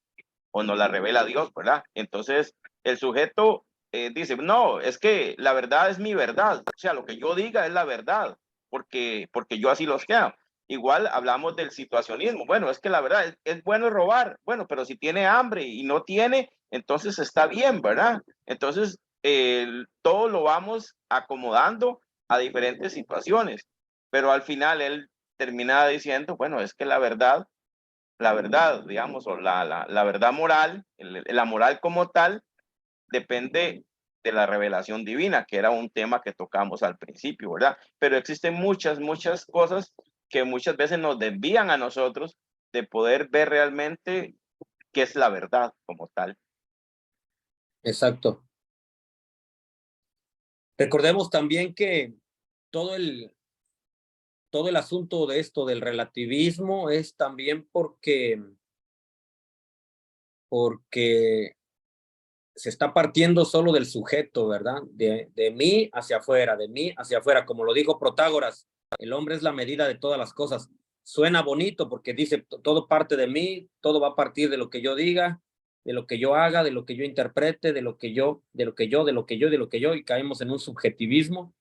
o nos la revela Dios, ¿verdad? Entonces, el sujeto dice, no, es que la verdad es mi verdad, o sea, lo que yo diga es la verdad, porque yo así los creo. Igual hablamos del situacionismo, bueno, es que la verdad es bueno robar, bueno, pero si tiene hambre y no tiene, entonces está bien, ¿verdad? Entonces, todo lo vamos acomodando a diferentes situaciones, pero al final él termina diciendo, bueno, es que la verdad, digamos, o la verdad moral, la moral como tal, depende de la revelación divina, que era un tema que tocamos al principio, ¿verdad? Pero existen muchas cosas que muchas veces nos desvían a nosotros de poder ver realmente qué es la verdad como tal. Exacto. Recordemos también que todo el asunto de esto del relativismo es también porque se está partiendo solo del sujeto, ¿verdad? De mí hacia afuera, de mí hacia afuera. Como lo dijo Protágoras, el hombre es la medida de todas las cosas. Suena bonito porque dice, todo parte de mí, todo va a partir de lo que yo diga, de lo que yo haga, de lo que yo interprete, de lo que yo, y caemos en un subjetivismo,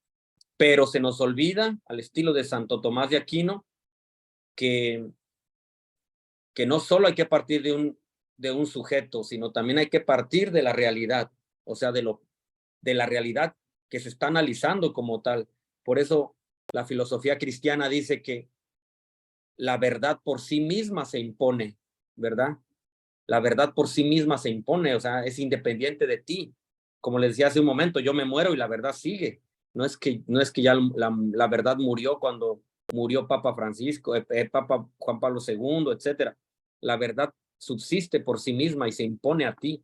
pero se nos olvida, al estilo de Santo Tomás de Aquino, que no solo hay que partir de un sujeto, sino también hay que partir de la realidad, o sea, de la realidad que se está analizando como tal. Por eso la filosofía cristiana dice que la verdad por sí misma se impone, ¿verdad? La verdad por sí misma se impone, o sea, es independiente de ti. Como les decía hace un momento, yo me muero y la verdad sigue. No es que ya la verdad murió cuando murió Papa Francisco, Papa Juan Pablo II, etcétera. La verdad subsiste por sí misma y se impone a ti.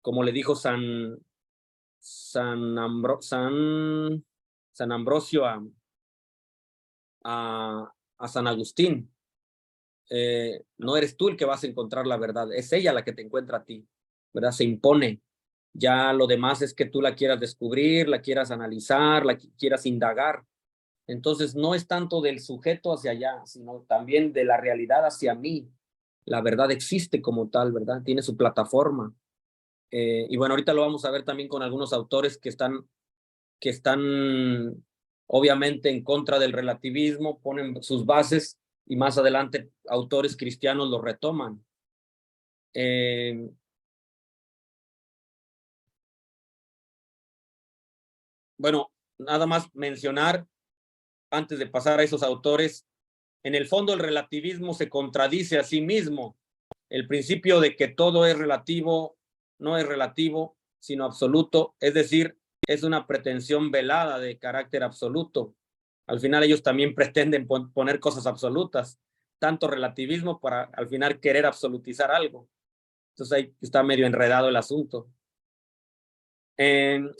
Como le dijo San Ambrosio a San Agustín, no eres tú el que vas a encontrar la verdad, es ella la que te encuentra a ti, ¿verdad? Se impone. Ya lo demás es que tú la quieras descubrir, la quieras analizar, la quieras indagar. Entonces no es tanto del sujeto hacia allá, sino también de la realidad hacia mí. la verdad existe como tal, ¿verdad? Tiene su plataforma. Y bueno, ahorita lo vamos a ver también con algunos autores que están obviamente en contra del relativismo, ponen sus bases y más adelante autores cristianos lo retoman. Bueno, nada más mencionar, antes de pasar a esos autores, en el fondo el relativismo se contradice a sí mismo. El principio de que todo es relativo no es relativo, sino absoluto, es decir, es una pretensión velada de carácter absoluto. Al final ellos también pretenden poner cosas absolutas, tanto relativismo para al final querer absolutizar algo. Entonces ahí está medio enredado el asunto.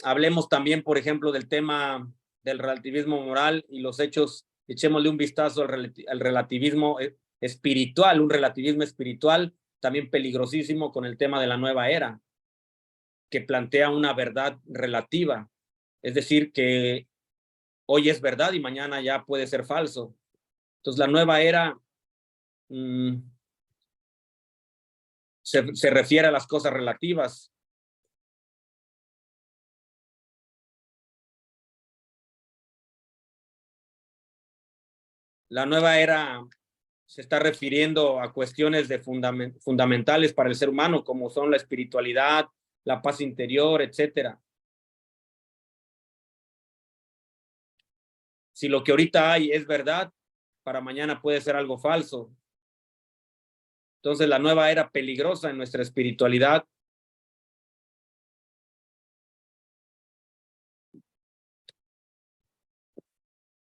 Hablemos también, por ejemplo, del tema del relativismo moral y los hechos. Echémosle un vistazo al relativismo espiritual, un relativismo espiritual también peligrosísimo con el tema de la nueva era, que plantea una verdad relativa, es decir, que hoy es verdad y mañana ya puede ser falso. Entonces la nueva era se refiere a las cosas relativas. La nueva era se está refiriendo a cuestiones de fundamentales para el ser humano, como son la espiritualidad, la paz interior, etcétera. Si lo que ahorita hay es verdad, para mañana puede ser algo falso. Entonces la nueva era peligrosa en nuestra espiritualidad.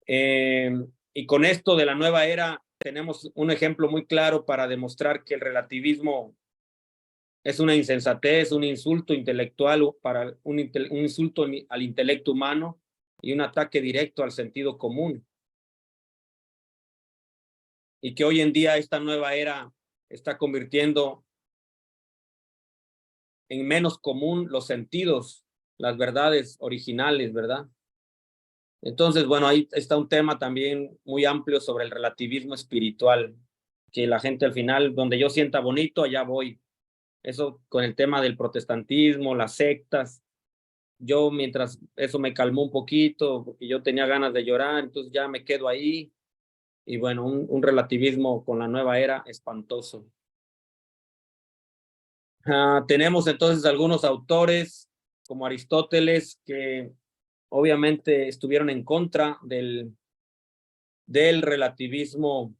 Y con esto de la nueva era tenemos un ejemplo muy claro para demostrar que el relativismo es una insensatez, un insulto intelectual, un insulto al intelecto humano y un ataque directo al sentido común. Y que hoy en día esta nueva era está convirtiendo en menos común los sentidos, las verdades originales, ¿verdad? Entonces, bueno, ahí está un tema también muy amplio sobre el relativismo espiritual, que la gente al final, donde yo sienta bonito, allá voy. Eso con el tema del protestantismo, las sectas. Yo mientras eso me calmó un poquito, porque yo tenía ganas de llorar, entonces ya me quedo ahí. Y bueno, un relativismo con la nueva era espantoso. Tenemos entonces algunos autores como Aristóteles que obviamente estuvieron en contra del relativismo,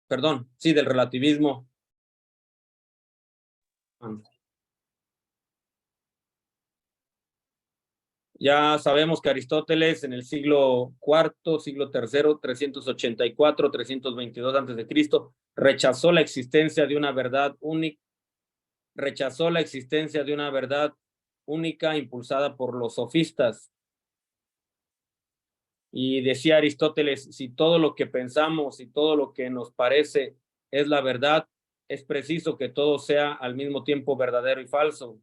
perdón, sí, del relativismo. Ya sabemos que Aristóteles en el siglo IV, siglo III, 384, 322 a.C., rechazó la existencia de una verdad única, impulsada por los sofistas. Y decía Aristóteles, si todo lo que pensamos y todo lo que nos parece es la verdad, es preciso que todo sea al mismo tiempo verdadero y falso.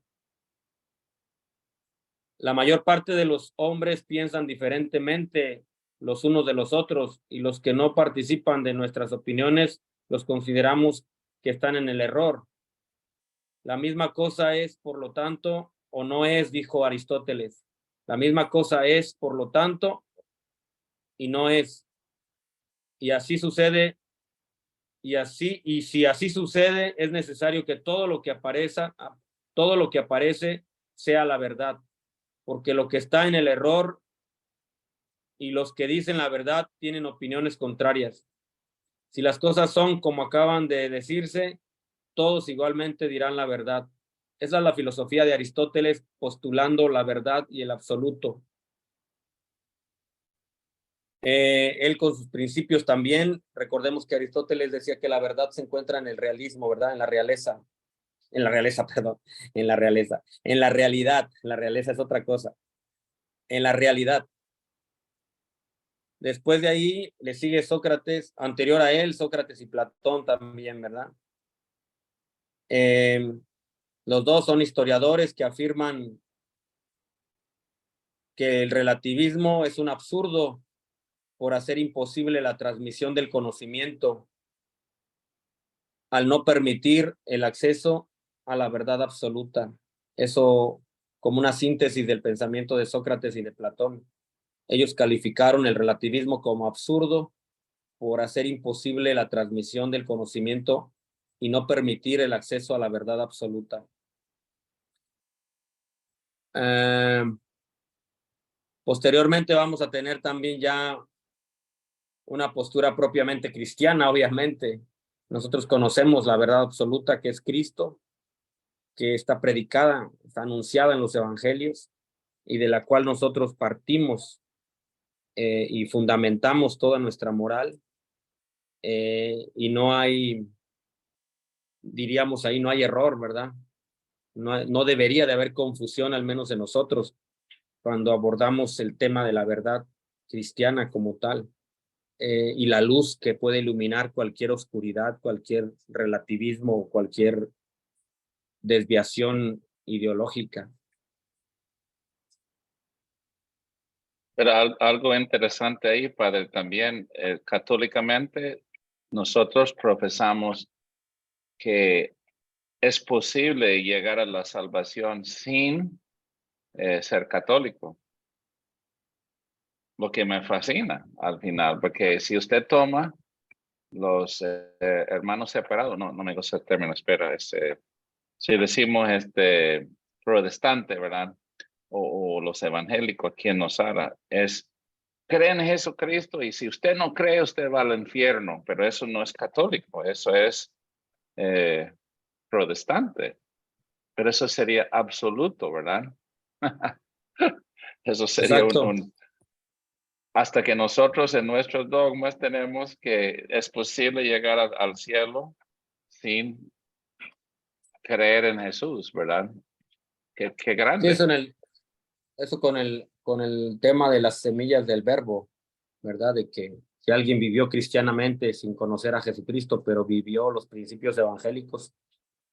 La mayor parte de los hombres piensan diferentemente los unos de los otros y los que no participan de nuestras opiniones los consideramos que están en el error. La misma cosa es, por lo tanto, o no es, dijo Aristóteles. La misma cosa es, por lo tanto, y no es. Y así sucede, y si así sucede, es necesario que todo lo que aparece sea la verdad, porque lo que está en el error y los que dicen la verdad tienen opiniones contrarias. Si las cosas son como acaban de decirse, todos igualmente dirán la verdad. Esa es la filosofía de Aristóteles, postulando la verdad y el absoluto. Él con sus principios también, recordemos que Aristóteles decía que la verdad se encuentra en el realismo, ¿verdad? En la realeza, perdón, en la realeza, en la realidad, la realeza es otra cosa, en la realidad. Después de ahí le sigue Sócrates, anterior a él, Sócrates y Platón también, ¿verdad? Los dos son historiadores que afirman que el relativismo es un absurdo por hacer imposible la transmisión del conocimiento. al no permitir el acceso a la verdad absoluta. Eso como una síntesis del pensamiento de Sócrates y de Platón. Ellos calificaron el relativismo como absurdo por hacer imposible la transmisión del conocimiento y no permitir el acceso a la verdad absoluta. Posteriormente vamos a tener también ya una postura propiamente cristiana, obviamente. Nosotros conocemos la verdad absoluta que es Cristo, que está predicada, está anunciada en los evangelios y de la cual nosotros partimos y fundamentamos toda nuestra moral. Y no hay, diríamos ahí, no hay error, ¿verdad? No debería de haber confusión, al menos en nosotros, cuando abordamos el tema de la verdad cristiana como tal, y la luz que puede iluminar cualquier oscuridad, cualquier relativismo o cualquier desviación ideológica. Pero algo interesante ahí, padre, también católicamente nosotros profesamos que es posible llegar a la salvación sin ser católico. Lo que me fascina al final, porque si usted toma los hermanos separados, no me gusta el término, espera, si decimos protestante, ¿verdad? O los evangélicos, quien nos habla, es creen en Jesucristo y si usted no cree, usted va al infierno, pero eso no es católico, eso es protestante, pero eso sería absoluto, ¿verdad? Eso sería Exacto. hasta que nosotros en nuestros dogmas tenemos que es posible llegar al cielo sin creer en Jesús, ¿verdad? Qué Sí, grande. eso con el tema de las semillas del verbo, ¿verdad? De que si alguien vivió cristianamente sin conocer a Jesucristo, pero vivió los principios evangélicos,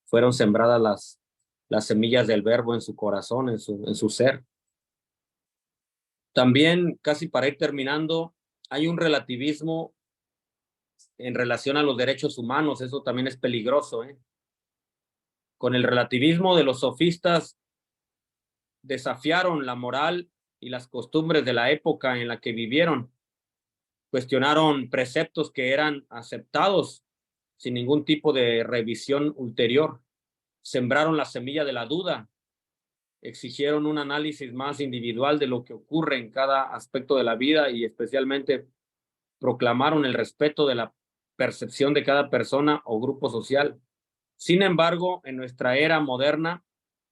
fueron sembradas las semillas del verbo en su corazón, en su ser. También, casi para ir terminando, hay un relativismo en relación a los derechos humanos. Eso también es peligroso, ¿eh? Con el relativismo de los sofistas desafiaron la moral y las costumbres de la época en la que vivieron. Cuestionaron preceptos que eran aceptados sin ningún tipo de revisión ulterior. Sembraron la semilla de la duda. Exigieron un análisis más individual de lo que ocurre en cada aspecto de la vida y especialmente proclamaron el respeto de la percepción de cada persona o grupo social. Sin embargo, en nuestra era moderna,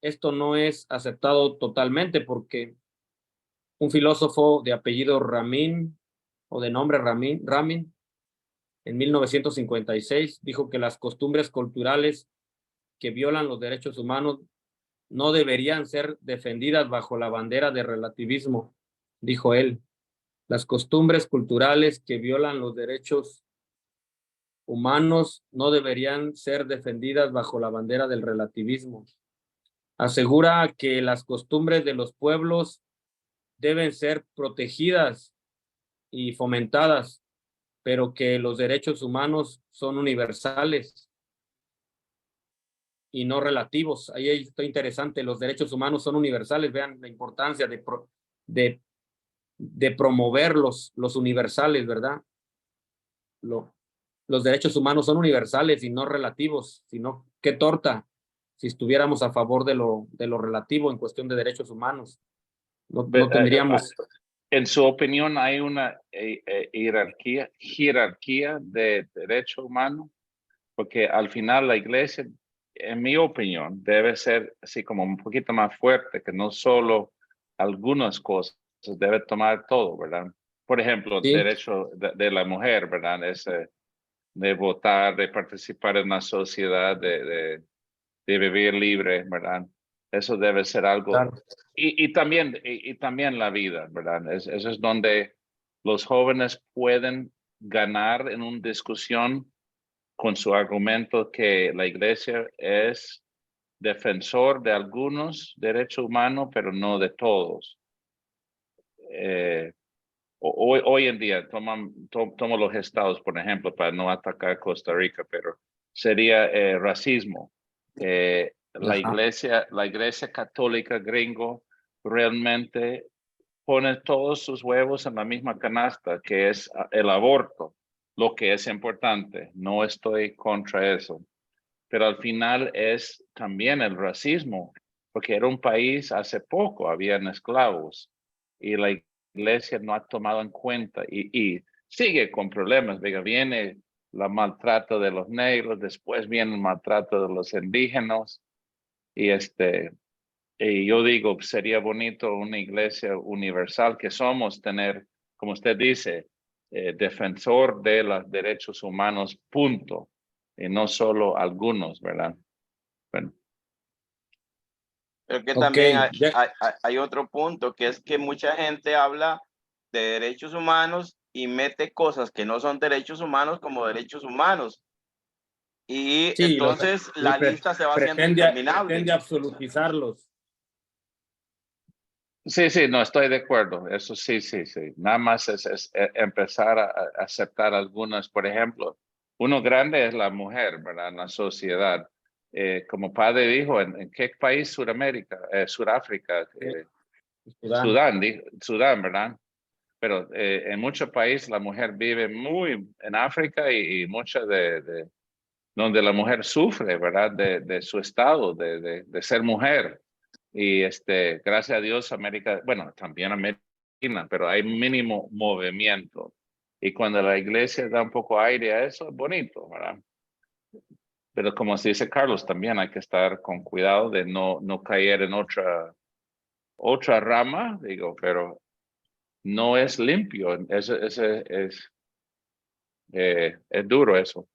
esto no es aceptado totalmente porque un filósofo de apellido Ramin, o de nombre Ramin, en 1956 dijo que las costumbres culturales que violan los derechos humanos no deberían ser defendidas bajo la bandera de relativismo, dijo él. Las costumbres culturales que violan los derechos humanos no deberían ser defendidas bajo la bandera del relativismo. Asegura que las costumbres de los pueblos deben ser protegidas y fomentadas, pero que los derechos humanos son universales y no relativos. Ahí está interesante, los derechos humanos son universales. Vean la importancia de promover los universales, ¿verdad? Los derechos humanos son universales y no relativos, sino qué torta si estuviéramos a favor de lo relativo en cuestión de derechos humanos. No tendríamos... En su opinión, ¿hay una jerarquía de derecho humano? Porque al final la iglesia, en mi opinión, debe ser así como un poquito más fuerte, que no solo algunas cosas, debe tomar todo, ¿verdad? Por ejemplo, el Sí. derecho de la mujer, ¿verdad? De votar, de participar en la sociedad, de vivir libre, ¿verdad? Eso debe ser algo. Claro. Y también la vida, ¿verdad? Eso es donde los jóvenes pueden ganar en una discusión con su argumento que la iglesia es defensor de algunos derechos humanos, pero no de todos. Hoy en día, tomo los estados, por ejemplo, para no atacar Costa Rica, pero sería racismo. La Ajá. iglesia católica gringo realmente pone todos sus huevos en la misma canasta, que es el aborto, lo que es importante. No estoy contra eso. Pero al final es también el racismo, porque era un país hace poco, habían esclavos, y la iglesia no ha tomado en cuenta y sigue con problemas. Viene el maltrato de los negros, después viene el maltrato de los indígenas, y yo digo, sería bonito una iglesia universal que somos, tener, como usted dice, defensor de los derechos humanos, punto, y no solo algunos, ¿verdad? Bueno, Creo que Ok, también ya- hay otro punto, que es que mucha gente habla de derechos humanos y mete cosas que no son derechos humanos como derechos humanos. Y sí, entonces la lista se va haciendo pretende interminable. absolutizarlos. sí, sí, no estoy de acuerdo. Eso sí, sí, sí. Nada más es empezar a aceptar algunas. Por ejemplo, uno grande es la mujer, ¿verdad? En la sociedad. Como padre dijo, ¿en qué país? Suramérica, Suráfrica, Sudán. Sudán, ¿verdad? Pero en muchos países la mujer vive muy en África y muchas donde la mujer sufre, ¿verdad? De su estado, de ser mujer. Y gracias a Dios, América, bueno, también América, pero hay mínimo movimiento. Y cuando la iglesia da un poco aire a eso, es bonito, ¿verdad? Pero como se dice Carlos, también hay que estar con cuidado de no caer en otra rama, digo, pero no es limpio, es duro eso.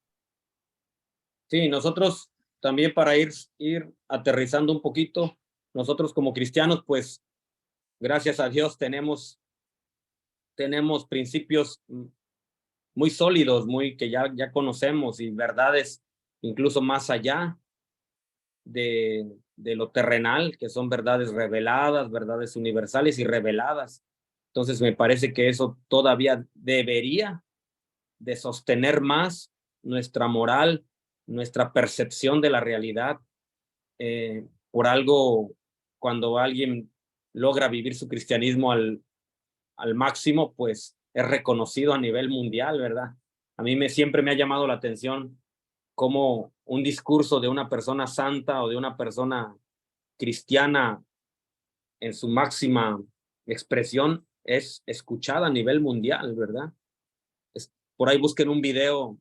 Sí, nosotros también para ir aterrizando un poquito, nosotros como cristianos, pues gracias a Dios tenemos principios muy sólidos, muy que ya conocemos y verdades incluso más allá de lo terrenal, que son verdades reveladas, verdades universales y reveladas. Entonces me parece que eso todavía debería de sostener más nuestra moral, nuestra percepción de la realidad. Por algo, cuando alguien logra vivir su cristianismo al máximo, pues es reconocido a nivel mundial, ¿verdad? A mí siempre me ha llamado la atención cómo un discurso de una persona santa o de una persona cristiana en su máxima expresión es escuchada a nivel mundial, ¿verdad? Por ahí busquen un video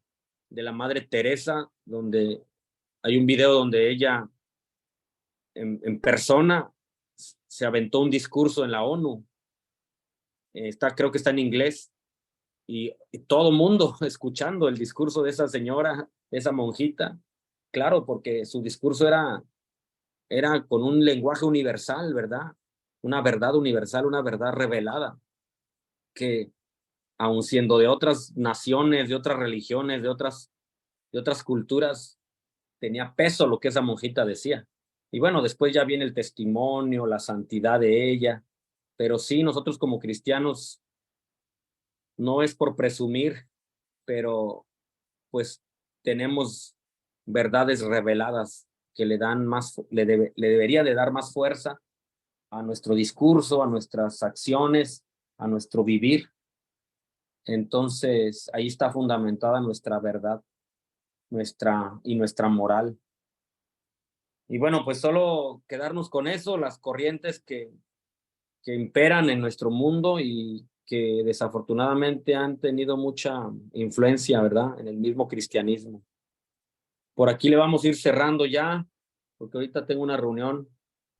de la Madre Teresa, donde hay un video donde ella en persona se aventó un discurso en la ONU. Creo que está en inglés, y todo mundo escuchando el discurso de esa señora, de esa monjita. Claro, porque su discurso era con un lenguaje universal, ¿verdad? Una verdad universal, una verdad revelada, que aun siendo de otras naciones, de otras religiones, de otras culturas, tenía peso lo que esa monjita decía. Y bueno, después ya viene el testimonio, la santidad de ella, pero sí, nosotros como cristianos, no es por presumir, pero pues tenemos verdades reveladas que le dan le debería de dar más fuerza a nuestro discurso, a nuestras acciones, a nuestro vivir. Entonces, ahí está fundamentada nuestra verdad, nuestra moral. Y bueno, pues solo quedarnos con eso, las corrientes que imperan en nuestro mundo y que desafortunadamente han tenido mucha influencia, ¿verdad?, en el mismo cristianismo. Por aquí le vamos a ir cerrando ya, porque ahorita tengo una reunión.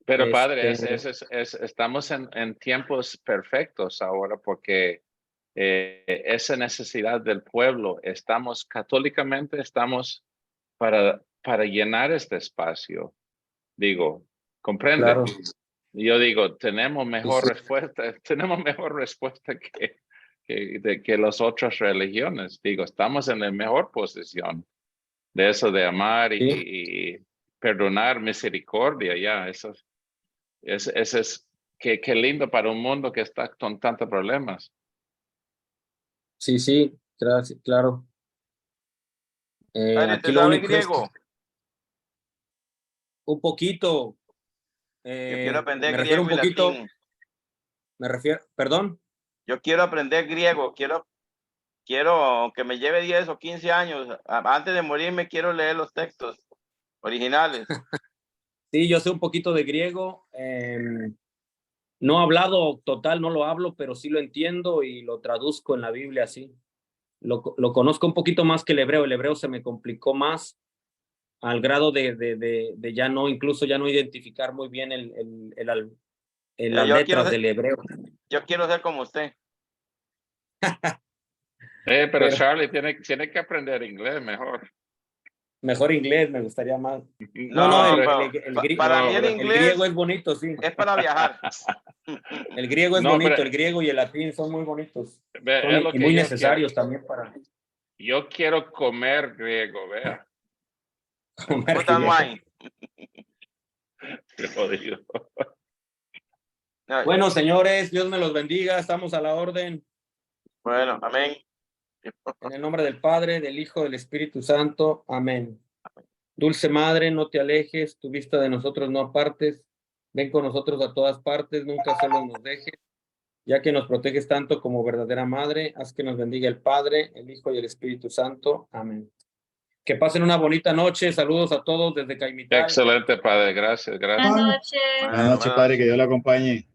Pero padre, estamos en tiempos perfectos ahora porque esa necesidad del pueblo, católicamente estamos para llenar este espacio. Digo, comprende. Claro, Yo digo, tenemos sí, mejor sí, respuesta, que las otras religiones. Digo, estamos en la mejor posición de eso de amar sí, y perdonar, misericordia, ya, eso es qué lindo para un mundo que está con tantos problemas. sí, sí, claro. Padre, Aquí ¿te lo sabe único es que griego? un poquito. Yo quiero aprender Me refiero griego un y poquito. latín. Perdón. Yo quiero aprender griego, quiero, aunque me lleve 10 o 15 años, antes de morirme quiero leer los textos originales. Sí, yo sé un poquito de griego. No hablado total, no lo hablo, pero sí lo entiendo y lo traduzco en la Biblia así. Lo conozco un poquito más que el hebreo. El hebreo se me complicó más al grado de ya no, incluso ya no identificar muy bien las letras del hebreo. Yo quiero ser como usted. Pero Charlie tiene que aprender inglés mejor. Mejor inglés, me gustaría más. No, para mí el el inglés griego es bonito, sí. es para viajar. El griego es No, bonito, pero- el griego y el latín son muy bonitos. Es lo Y que muy yo necesarios también para Yo quiero comer griego, vea. comer Food and griego. wine. Qué jodido. No, Bueno, señores, Dios me los bendiga. Estamos a la orden. bueno, amén. En el nombre del Padre, del Hijo, del Espíritu Santo. Amén. Dulce Madre, no te alejes, tu vista de nosotros no apartes. Ven con nosotros a todas partes, nunca solos nos dejes. Ya que nos proteges tanto como verdadera Madre, haz que nos bendiga el Padre, el Hijo y el Espíritu Santo. Amén. Que pasen una bonita noche. Saludos a todos desde Caimital. Excelente, padre. Gracias, gracias. Buenas noches, padre, que Dios le acompañe.